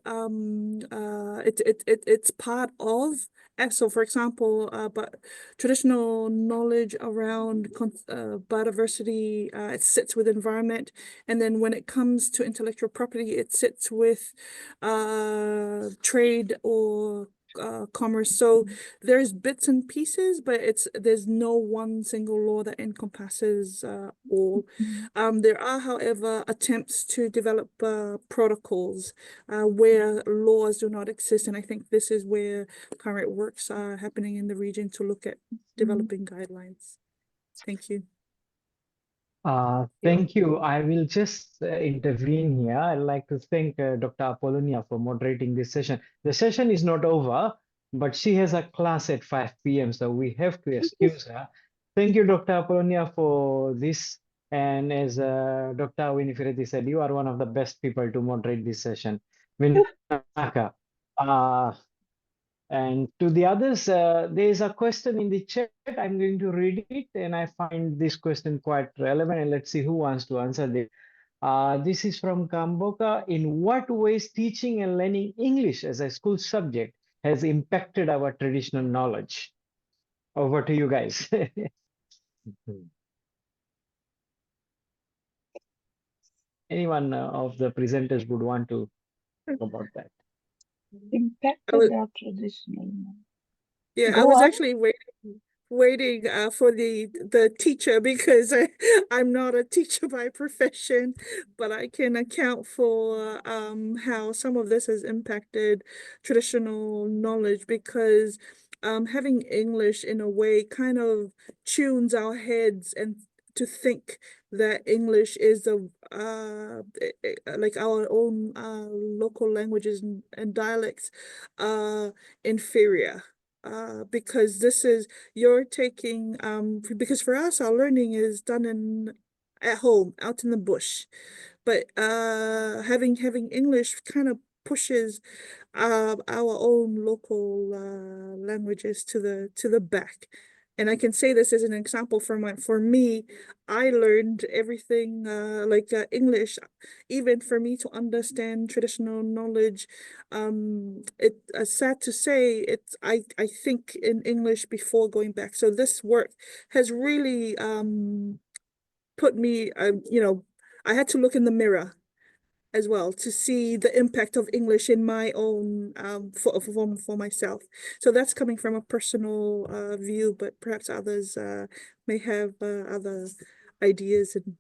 it's part of. So, for example, but traditional knowledge around biodiversity, it sits with environment. And then when it comes to intellectual property, it sits with trade or commerce. So there's bits and pieces, but there's no one single law that encompasses all. There are, however, attempts to develop protocols where laws do not exist, and I think this is where current works are happening in the region to look at developing guidelines. Thank you. Thank you. I will just intervene here. I'd like to thank Dr. Apollonia for moderating this session. The session is not over, but she has a class at 5 p.m., so we have to excuse her. Thank you, Dr. Apollonia, for this. And as Dr. Winifred said, you are one of the best people to moderate this session. Vinaka, and to the others, there is a question in the chat. I'm going to read it, and I find this question quite relevant. And let's see who wants to answer this. This is from Kamboka. In what ways teaching and learning English as a school subject has impacted our traditional knowledge? Over to you guys. Anyone of the presenters would want to talk about that? Impacted our traditional. Yeah, I Go was on. actually waiting for the teacher, because I'm not a teacher by profession, but I can account for how some of this has impacted traditional knowledge, because having English in a way kind of tunes our heads and to think that English is like our own local languages and dialects inferior. Because this is, you're taking, because for us, our learning is done at home, out in the bush. But having English kind of pushes our own local languages to the back. And I can say this as an example for me, I learned everything like English, even for me to understand traditional knowledge. It's sad to say, I think in English before going back. So this work has really put me, I had to look in the mirror as well, to see the impact of English in my own for myself. So that's coming from a personal view, but perhaps others may have other ideas and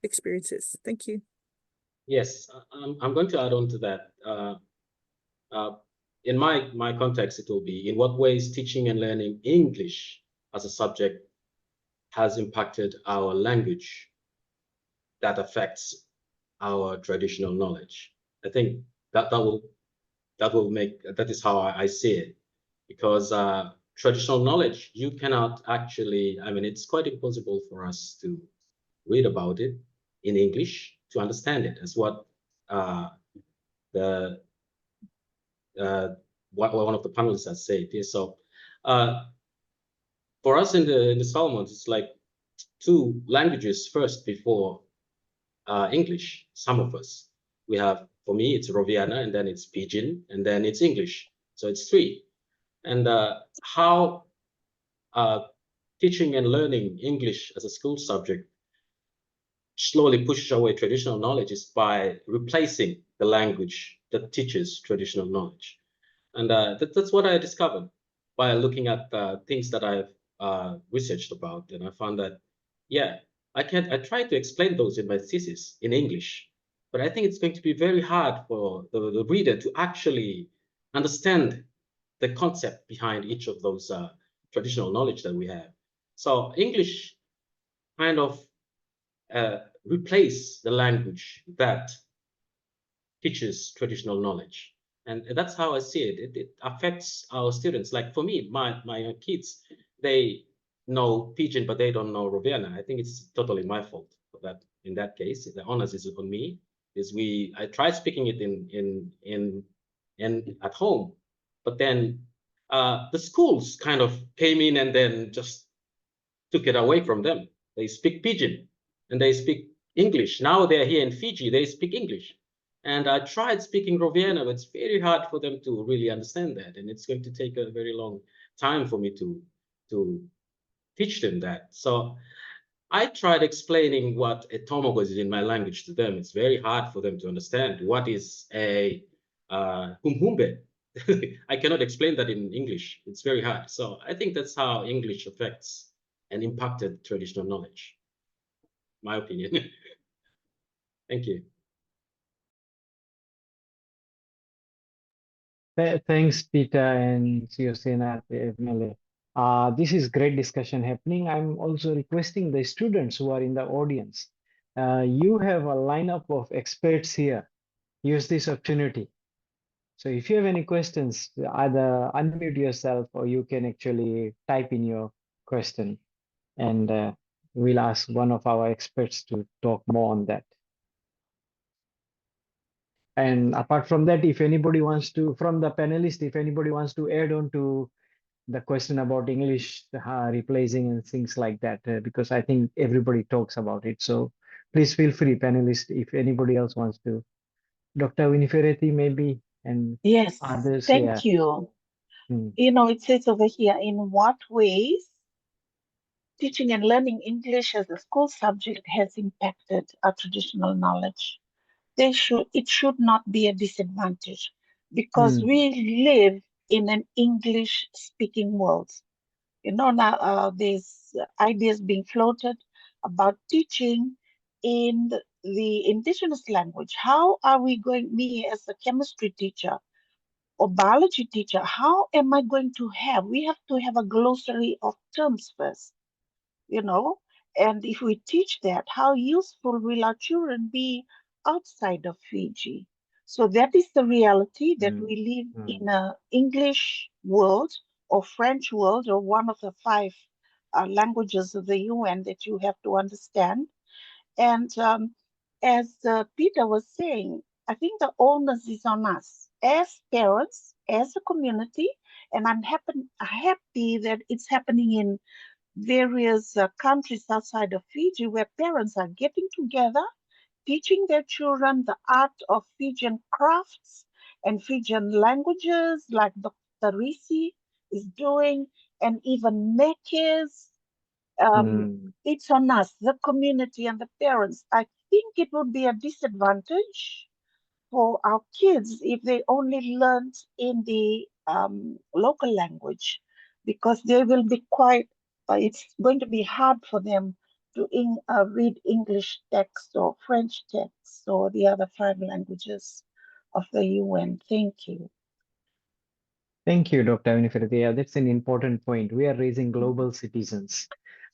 experiences. Thank you. Yes, I'm going to add on to that. In my context, it will be in what ways teaching and learning English as a subject has impacted our language that affects our traditional knowledge. I think that is how I see it, because traditional knowledge, you cannot actually, I mean, it's quite impossible for us to read about it in English to understand it, as what the one of the panelists has said. Yeah, so for us in the Solomons, it's like two languages first before English. Some of us, we have, for me, it's Roviana, and then it's Pidgin, and then it's English. So it's three. And how teaching and learning English as a school subject slowly pushes away traditional knowledge is by replacing the language that teaches traditional knowledge. And that's what I discovered by looking at things that I've researched about. And I found that, yeah, I tried to explain those in my thesis in English, but I think it's going to be very hard for the reader to actually understand the concept behind each of those traditional knowledge that we have. So English kind of replace the language that teaches traditional knowledge. And that's how I see it. It affects our students. Like for me, my kids, they know Pidgin, but they don't know Roviana. I think it's totally my fault for that. In that case, the onus is on me. I tried speaking it in at home, but then the schools kind of came in and then just took it away from them. They speak Pidgin and they speak English. Now they're here in Fiji, they speak English. And I tried speaking Roviana, but it's very hard for them to really understand that. And it's going to take a very long time for me to teach them that. So I tried explaining what a tomogo is in my language to them. It's very hard for them to understand. What is a humhumbe? I cannot explain that in English. It's very hard. So I think that's how English affects and impacted traditional knowledge. My opinion. Thank you. Thanks, Peter and Siosena. This is great discussion happening. I'm also requesting the students who are in the audience. You have a lineup of experts here. Use this opportunity. So if you have any questions, either unmute yourself or you can actually type in your question, and we'll ask one of our experts to talk more on that. And apart from that, if anybody wants to, from the panelists, if anybody wants to add on to the question about English replacing and things like that, because I think everybody talks about it. So please feel free, panelists, if anybody else wants to. Dr. Winifredi, maybe, and Yes, others. thank you. Hmm. You know, it says over here, in what ways teaching and learning English as a school subject has impacted our traditional knowledge. It should not be a disadvantage because Hmm. we live in an English speaking world. You know, now there's ideas being floated about teaching in the Indigenous language. How are we going, me as a chemistry teacher or biology teacher, how am I going to have, we have to have a glossary of terms first, you know, and if we teach that, how useful will our children be outside of Fiji? So that is the reality that we live in an English world or French world or one of the five languages of the UN that you have to understand. And as Peter was saying, I think the onus is on us as parents, as a community, and I'm happy that it's happening in various countries outside of Fiji where parents are getting together, teaching their children the art of Fijian crafts and Fijian languages, like Dr. Risi is doing, and even Mekes It's on us, the community and the parents. I think it would be a disadvantage for our kids if they only learned in the local language, because they will be quite, it's going to be hard for them to read English text or French text or the other 5 languages of the UN. Thank you. Thank you, Dr. Winifred. Yeah, that's an important point. We are raising global citizens.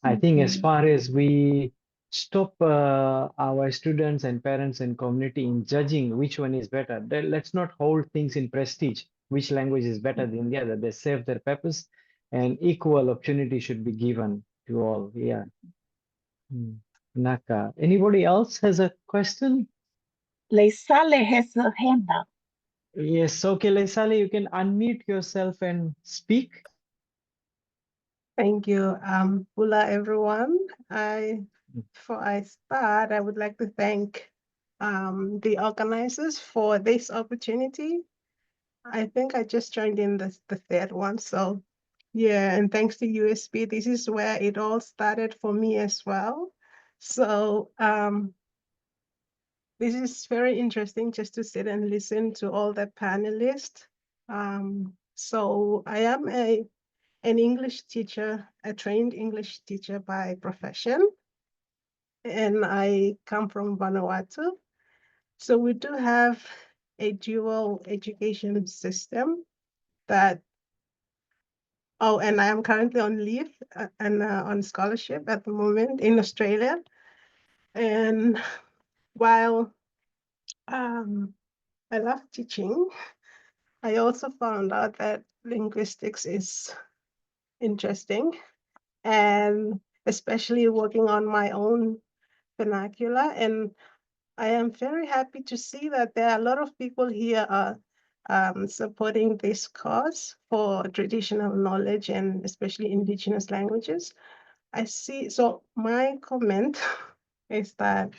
I think as Mhm. far as we stop our students and parents and community in judging which one is better, then let's not hold things in prestige, which language is better than the other. They serve their purpose, and equal opportunity should be given to all. Yeah. Naka. Anybody else has a question? Leisale has her hand up. Yes, okay, Lesali, you can unmute yourself and speak. Thank you, Bula, everyone. Before I start, I would like to thank the organizers for this opportunity. I think I just joined in the third one, so yeah, and thanks to USB, this is where it all started for me as well. So this is very interesting just to sit and listen to all the panelists. So I am an English teacher, a trained English teacher by profession, and I come from Vanuatu. So we do have a dual education system that, oh, and I am currently on leave and on scholarship at the moment in Australia. And while I love teaching, I also found out that linguistics is interesting, and especially working on my own vernacular. And I am very happy to see that there are a lot of people here supporting this cause for traditional knowledge and especially Indigenous languages. I see, so my comment is that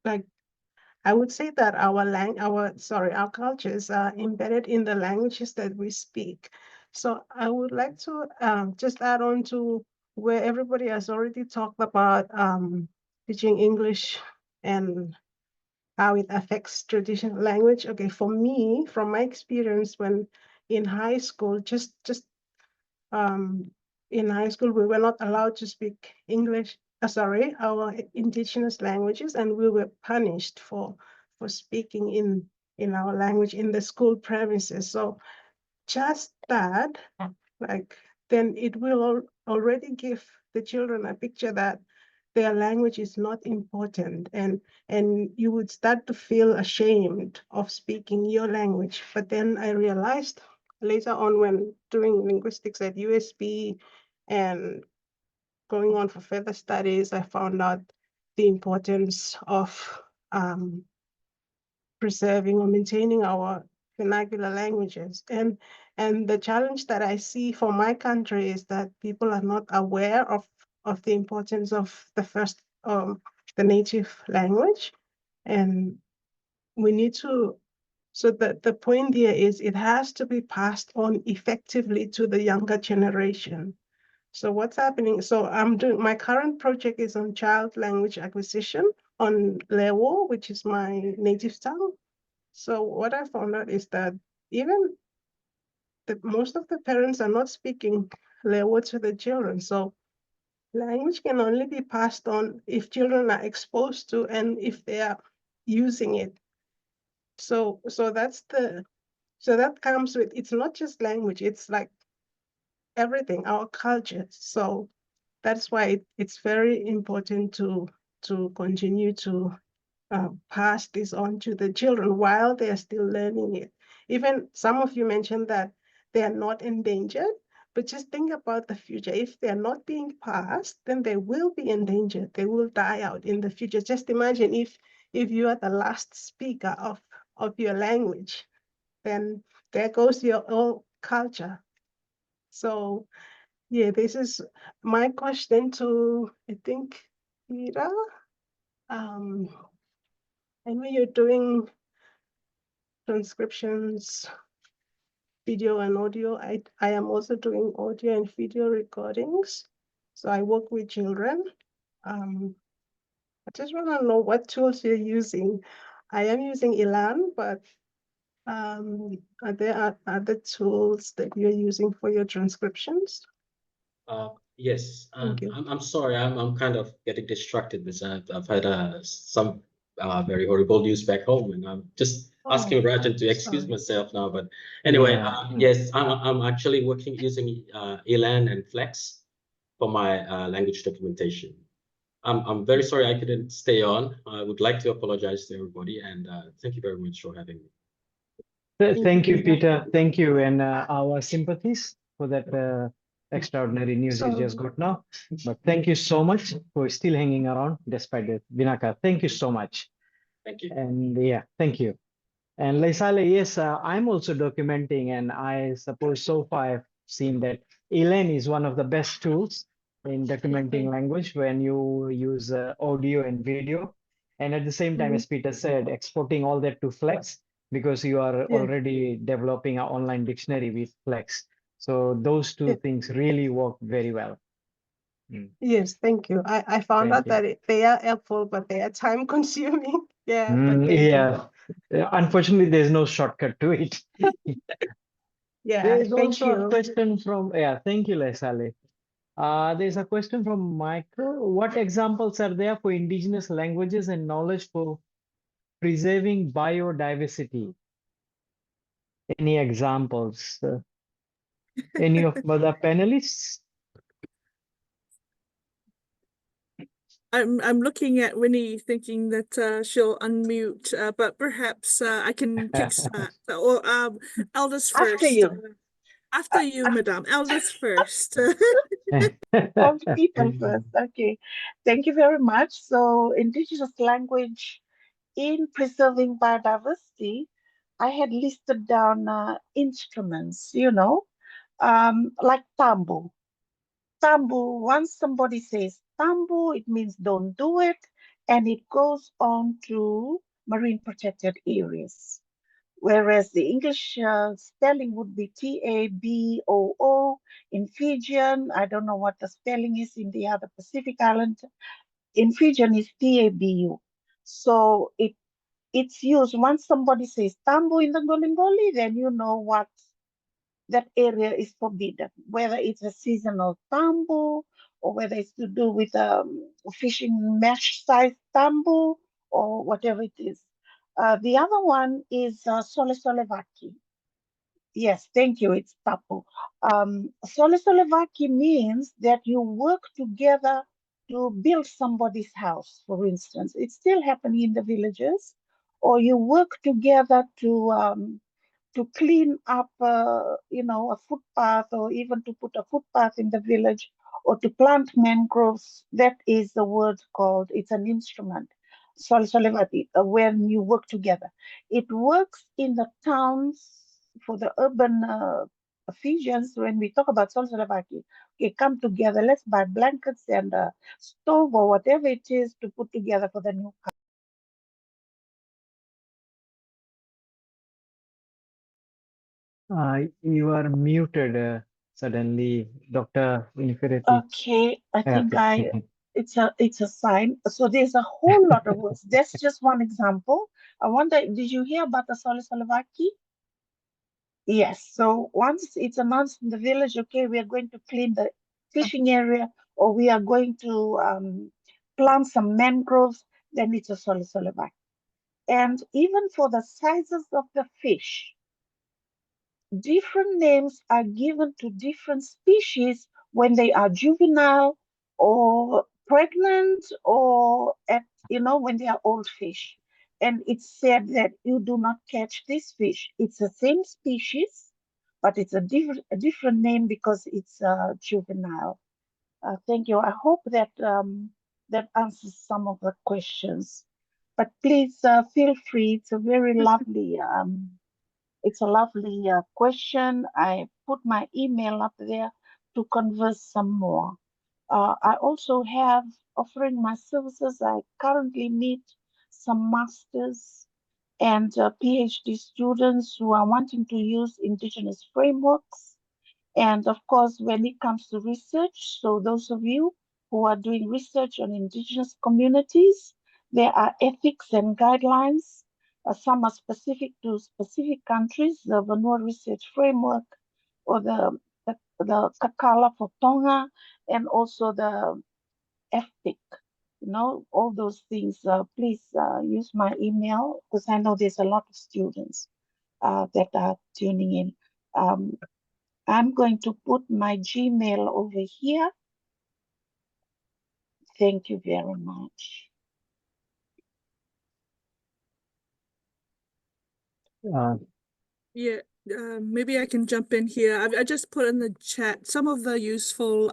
like I would say that our cultures are embedded in the languages that we speak. So I would like to just add on to where everybody has already talked about teaching English and how it affects traditional language. Okay, for me, from my experience when in high school, um, in high school, we were not allowed to speak English, our Indigenous languages, and we were punished for speaking in our language in the school premises. So just that, like, then it will already give the children a picture that their language is not important, and you would start to feel ashamed of speaking your language. But then I realized later on when doing linguistics at USB and going on for further studies, I found out the importance of preserving or maintaining our vernacular languages. And the challenge that I see for my country is that people are not aware of the importance of the native language. And we need to, so the point here is it has to be passed on effectively to the younger generation. So what's happening? So my current project is on child language acquisition on Lewo, which is my native tongue. So what I found out is that even most of the parents are not speaking Lewo to the children. So language can only be passed on if children are exposed to and if they are using it. So that comes with, it's not just language, it's like everything, our culture. So that's why it's very important to continue to pass this on to the children while they're still learning it. Even some of you mentioned that they are not endangered, but just think about the future. If they're not being passed, then they will be endangered. They will die out in the future. Just imagine if you are the last speaker of your language, then there goes your whole culture. So yeah, this is my question to, I think, Mira. I know you're doing transcriptions video and audio. I am also doing audio and video recordings. So I work with children. I just want to know what tools you're using. I am using Elan, but are there other tools that you're using for your transcriptions? Yes, Thank you. I'm sorry, I'm kind of getting distracted because I've had some very horrible news back home, and I'm just asking Rajan to excuse sorry. myself now. But anyway, Yeah. yes, I'm actually working using Elan and Flex for my language documentation. I'm very sorry I couldn't stay on. I would like to apologize to everybody, and thank you very much for having me. Thank you, Peter. Thank you, and our sympathies for that extraordinary news you just got now. But thank you so much for still hanging around despite it. Vinaka, thank you so much. Thank you. And yeah, thank you. And Laisale, yes, I'm also documenting, and I suppose so far I've seen that Elen is one of the best tools in documenting language when you use audio and video. And at the same time, as Peter said, exporting all that to Flex because you are already developing an online dictionary with Flex. So those two things really work very well. Yes, thank you. I found out that they are helpful, but they are time consuming. Yeah, but thank you. Unfortunately, there's no shortcut to it. Yeah, There's thank also a you. question from, thank you, Lesale. There's a question from Michael. What examples are there for indigenous languages and knowledge for preserving biodiversity? Any examples? Any of the panelists? I'm looking at Winnie thinking that she'll unmute, but perhaps I can kickstart. Or Aldous first. After you. After you, Madame. Aldous first. All the people first. Okay. Thank you very much. So, indigenous language in preserving biodiversity, I had listed down instruments, like tambo. Tambo, once somebody says tambo, it means don't do it, and it goes on to marine protected areas. Whereas the English spelling would be Taboo. In Fijian, I don't know what the spelling is in the other Pacific island. In Fijian, it's Tabu. So it's used once somebody says tambo in the Golingoli, then you know what that area is forbidden, whether it's a seasonal tambo or whether it's to do with fishing mesh size tambo or whatever it is. The other one is Sole Solevaki. Yes, thank you. It's tapu. Sole Solevaki means that you work together to build somebody's house, for instance. It's still happening in the villages, or you work together to clean up, a footpath, or even to put a footpath in the village, or to plant mangroves. That is the word called, it's an instrument, solivati, when you work together. It works in the towns for the urban Ephesians. When we talk about solivati, okay, come together, let's buy blankets and a stove or whatever it is to put together for the new You are muted suddenly, Dr. Infereti. Okay, I think it's a sign. So there's a whole lot of words. That's just one example. I wonder, did you hear about the Solisolivaki? Yes. So once it's announced in the village, okay, we are going to clean the fishing area, or we are going to plant some mangroves, then it's a Solisolivaki. And even for the sizes of the fish, different names are given to different species when they are juvenile or pregnant, or when they are old fish. And it's said that you do not catch this fish. It's the same species, but it's a different name because it's juvenile. Thank you. I hope that that answers some of the questions. But please feel free. It's a lovely question. I put my email up there to converse some more. I also have offering my services. I currently meet some masters and PhD students who are wanting to use Indigenous frameworks. And of course, when it comes to research, so those of you who are doing research on Indigenous communities, there are ethics and guidelines. Some are specific to specific countries, the Vanua Research Framework, or the Kakala for Tonga, and also the ethic. All those things. Please use my email, because I know there's a lot of students that are tuning in. I'm going to put my Gmail over here. Thank you very much. Yeah, maybe I can jump in here. I just put in the chat some of the useful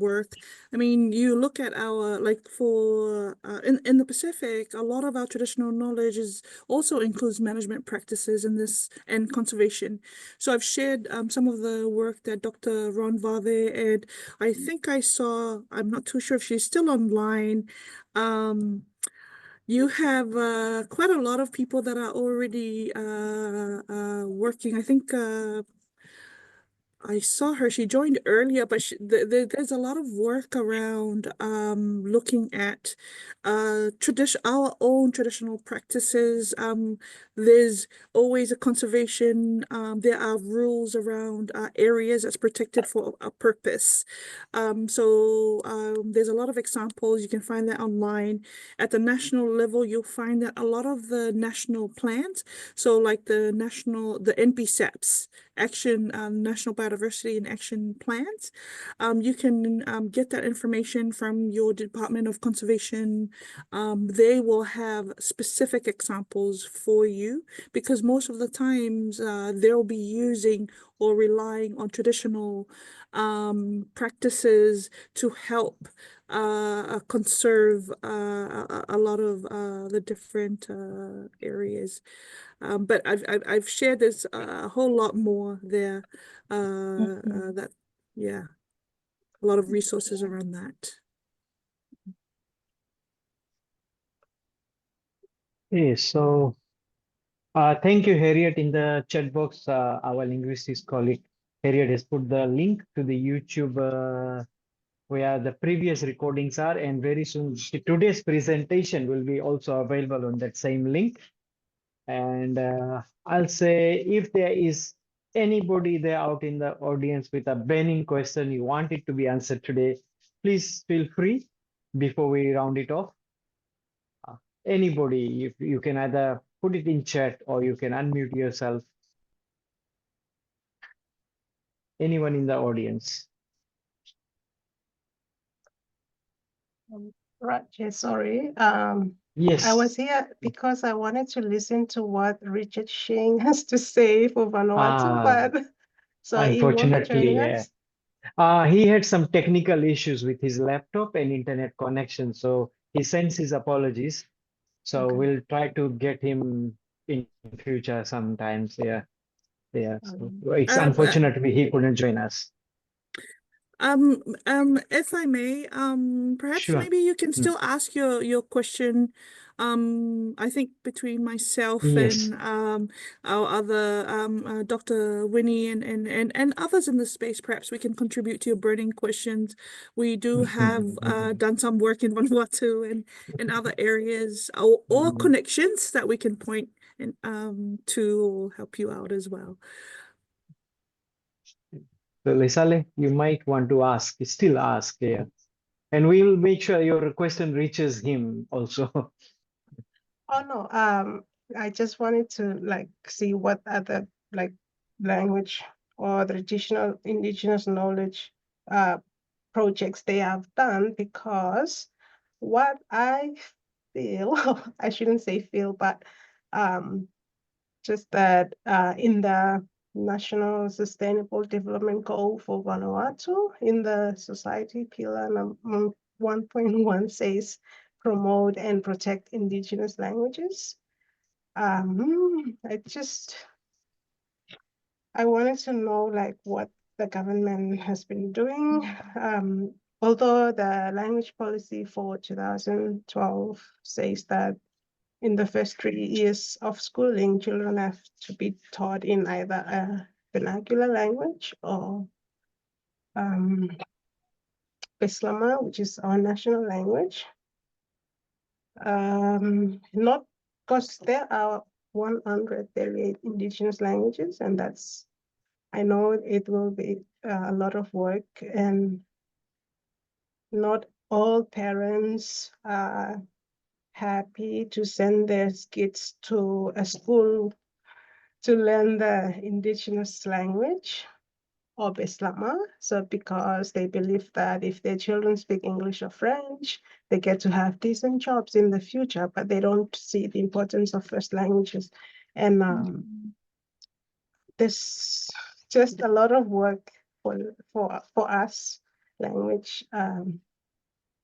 work. I mean, you look at our like for in the Pacific, a lot of our traditional knowledge is also includes management practices in this and conservation. So I've shared some of the work that Dr. Ron Vave, and I think I saw, I'm not too sure if she's still online. You have quite a lot of people that are already working. I think I saw her, she joined earlier, but there's a lot of work around looking at our own traditional practices. There's always a conservation, there are rules around areas that's protected for a purpose. So there's a lot of examples. You can find that online. At the national level, you'll find that a lot of the national plans, so like the NBSAPs, National Biodiversity and Action Plans. You can get that information from your Department of Conservation. They will have specific examples for you, because most of the times they'll be using or relying on traditional practices to help conserve a lot of the different areas. But I've shared this a whole lot more there. That yeah, a lot of resources around that. Okay, so thank you, Harriet. In the chat box, our linguistics colleague Harriet has put the link to the YouTube where the previous recordings are, and very soon today's presentation will be also available on that same link. And I'll say, if there is anybody there out in the audience with a burning question you want it to be answered today, please feel free before we round it off. Anybody, if you can either put it in chat or you can unmute yourself. Anyone in the audience? Right, yeah, sorry. Yes. I was here because I wanted to listen to what Richard Shing has to say for Vanuatu, but so he won't be joining Unfortunately, us. he had some technical issues with his laptop and internet connection, so he sends his apologies. So Okay. we'll try to get him in future sometimes. Yeah. So it's unfortunate he couldn't join us. If I may, perhaps Sure. maybe you can still ask your question. I think between myself Yes. and our other Dr. Winnie and others in the space, perhaps we can contribute to your burning questions. We do have done some work in Vanuatu and in other areas, or connections that we can point to help you out as well. So Lisale, you might want to still ask, yeah. And we'll make sure your question reaches him also. Oh no, I just wanted to see what other language or the traditional indigenous knowledge projects they have done, because what I feel, I shouldn't say feel, but just that in the National Sustainable Development Goal for Vanuatu, in the society pillar number 1.1 says promote and protect indigenous languages. I wanted to know what the government has been doing. Although the language policy for 2012 says that in the first 3 years of schooling, children have to be taught in either a vernacular language or Beslama, which is our national language. Not because there are 138 indigenous languages, and that's, I know it will be a lot of work, and not all parents are happy to send their kids to a school to learn the indigenous language or Beslama. So because they believe that if their children speak English or French, they get to have decent jobs in the future, but they don't see the importance of first languages. And there's just a lot of work for us language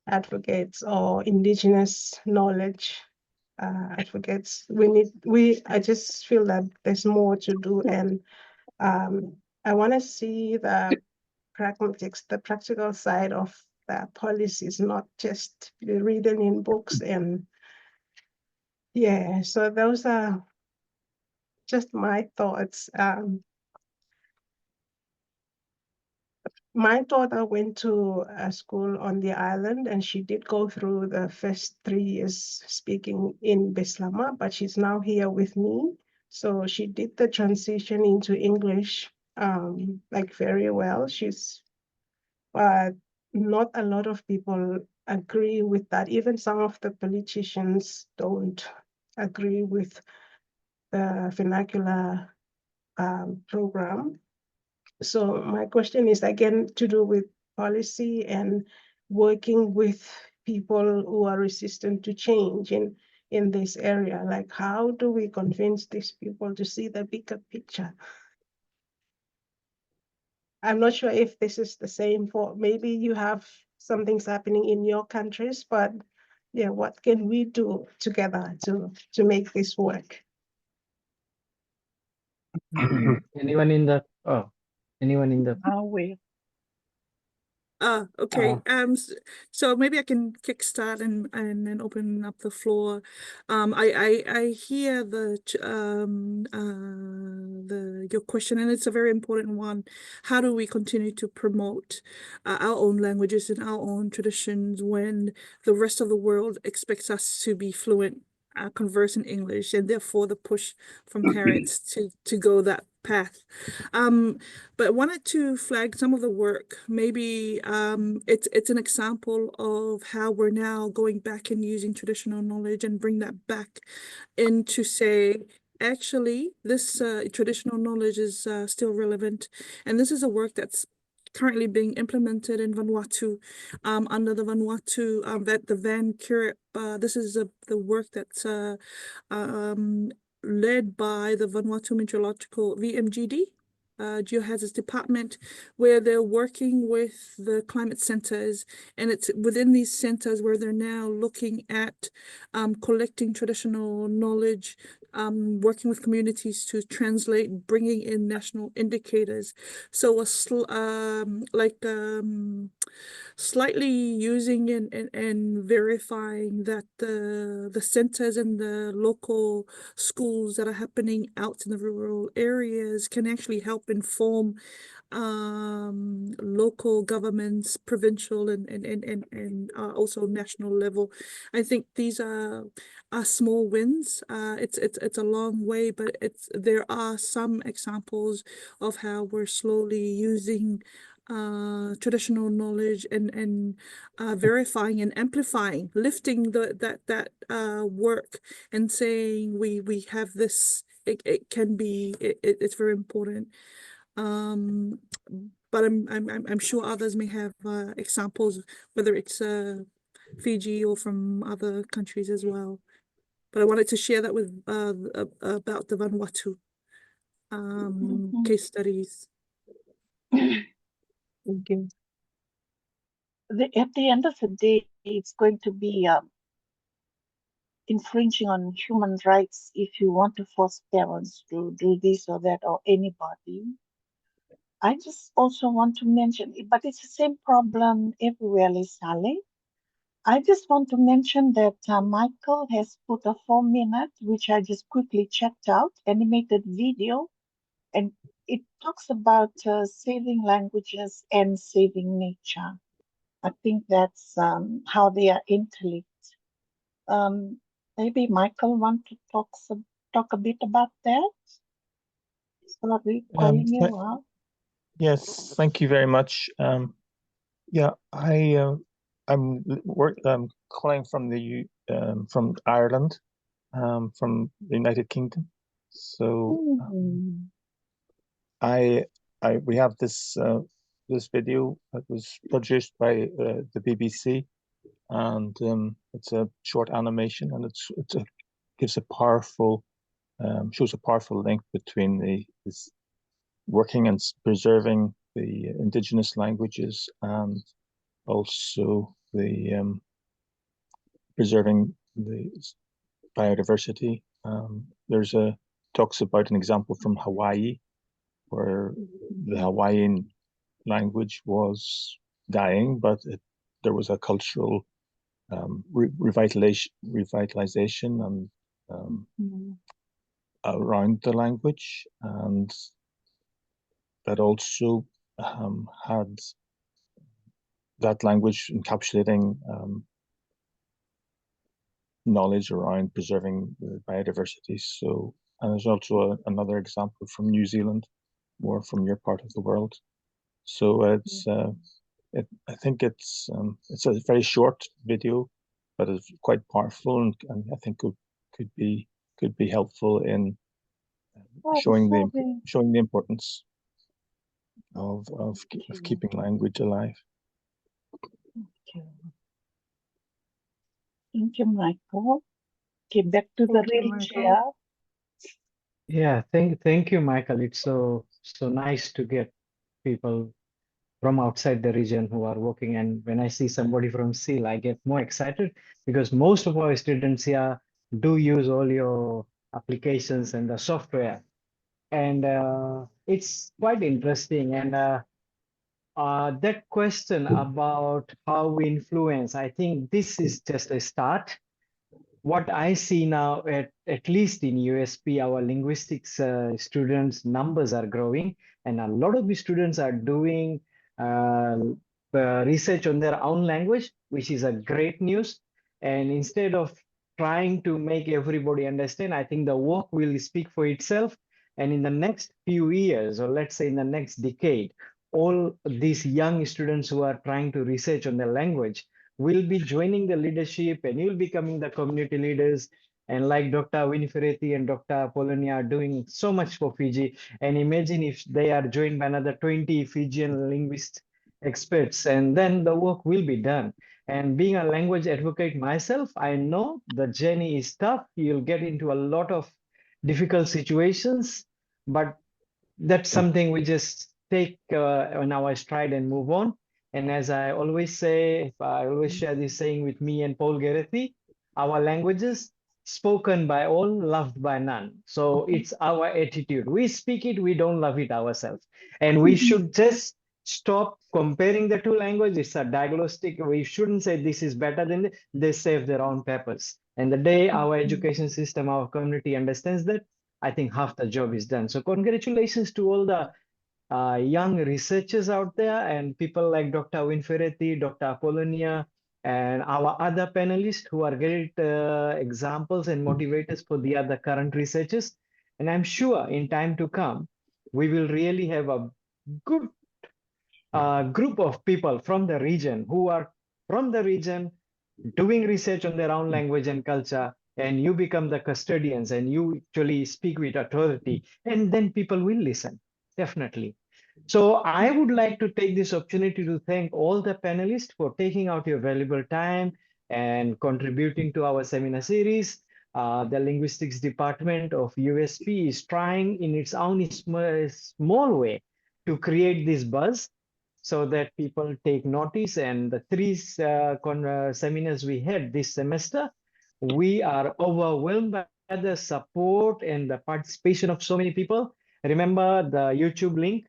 advocates or indigenous knowledge advocates. I just feel that there's more to do, and I want to see the pragmatics, the practical side of the policies, not just be written in books. And yeah, so those are just my thoughts. My daughter went to a school on the island, and she did go through the first 3 years speaking in Beslama, but she's now here with me. So she did the transition into English like very well. But not a lot of people agree with that. Even some of the politicians don't agree with the vernacular program. So my question is again to do with policy and working with people who are resistant to change in this area. Like, how do we convince these people to see the bigger picture? I'm not sure if this is the same for, maybe you have some things happening in your countries, but yeah, what can we do together to make this work? Anyone in the, anyone in the, Okay. So maybe I can kickstart and then open up the floor. I hear your question, and it's a very important one. How do we continue to promote our own languages and our own traditions when the rest of the world expects us to be fluent, converse in English, and therefore the push from parents to go that path? But I wanted to flag some of the work. Maybe it's an example of how we're now going back and using traditional knowledge and bring that back in to say, actually, this traditional knowledge is still relevant. And this is a work that's currently being implemented in Vanuatu under the Vanuatu the Van Curate. This is the work that's led by the Vanuatu Meteorological VMGD. Geohazards department, where they're working with the climate centers, and it's within these centers where they're now looking at collecting traditional knowledge, working with communities to translate, bringing in national indicators. So slightly using and verifying that the centers and the local schools that are happening out in the rural areas can actually help inform local governments, provincial and also national level. I think these are small wins. It's a long way, but there are some examples of how we're slowly using traditional knowledge and verifying and amplifying, lifting that work and saying we have this. It can be. It's very important. But I'm sure others may have examples, whether it's Fiji or from other countries as well. But I wanted to share that with about the Vanuatu case studies. Thank you. At the end of the day, it's going to be infringing on human rights if you want to force parents to do this or that, or anybody. I just also want to mention, but it's the same problem everywhere, Sally. I just want to mention that Michael has put a 4-minute, which I just quickly checked out, animated video, and it talks about saving languages and saving nature. I think that's how they are interlinked. Maybe Michael want to talk a bit about that? Sorry, calling you out. Yes, thank you very much. Yeah, I'm calling from the from Ireland, from the United Kingdom. So we have this this video that was produced by the BBC, and it's a short animation, and it's a gives a powerful shows a powerful link between this working and preserving the indigenous languages and also the preserving the biodiversity. There's talks about an example from Hawaii, where the Hawaiian language was dying, but there was a cultural revitalization and around the language, and that also had that language encapsulating knowledge around preserving the biodiversity. So, and there's also another example from New Zealand, more from your part of the world. So it's I think it's a very short video, but it's quite powerful, and I think could be helpful in showing the importance of keeping language alive. Thank you, Michael. Okay, back to the real chair. Yeah, thank you, Michael. It's so nice to get people from outside the region who are working. And when I see somebody from SEAL, I get more excited because most of our students here do use all your applications and the software. And it's quite interesting. And that question about how we influence, I think this is just a start. What I see now, at least in USP, our linguistics students numbers are growing, and a lot of the students are doing research on their own language, which is a great news. And instead of trying to make everybody understand, I think the work will speak for itself. And in the next few years, or let's say in the next decade, all these young students who are trying to research on their language will be joining the leadership, and you'll becoming the community leaders. And like Dr. Winifredi and Dr. Apollonia are doing so much for Fiji. And imagine if they are joined by another 20 Fijian linguist experts, and then the work will be done. And being a language advocate myself, I know the journey is tough. You'll get into a lot of difficult situations, but that's something we just take on our stride and move on. And as I always say, I always share this saying with me and Paul Gerethi, our languages spoken by all, loved by none. So it's our attitude. We speak it, we don't love it ourselves. And we should just stop comparing the two languages. It's a diagnostic. We shouldn't say this is better than they serve their own purpose. And the day our education system, our community understands that, I think half the job is done. So congratulations to all the young researchers out there and people like Dr. Winferetti, Dr. Apollonia, and our other panelists who are great examples and motivators for the other current researchers. And I'm sure in time to come, we will really have a good group of people from the region who are from the region doing research on their own language and culture, and you become the custodians and you actually speak with authority, and then people will listen, definitely. So I would like to take this opportunity to thank all the panelists for taking out your valuable time and contributing to our seminar series. The linguistics department of USP is trying in its own small way to create this buzz so that people take notice. And the three seminars we had this semester, we are overwhelmed by the support and the participation of so many people. Remember the YouTube link,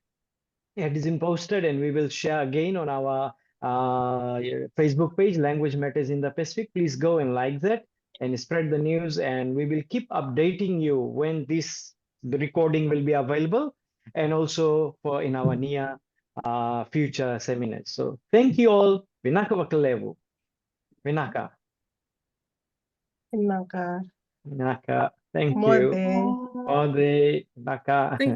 it is posted, and we will share again on our Facebook page, Language Matters in the Pacific. Please go and like that and spread the news, and we will keep updating you when the recording will be available, and also for in our near future seminars. So thank you all. Vinaka wakalevu. Vinaka. Vinaka. Vinaka. Thank More you. day. Ode. Vinaka. Thank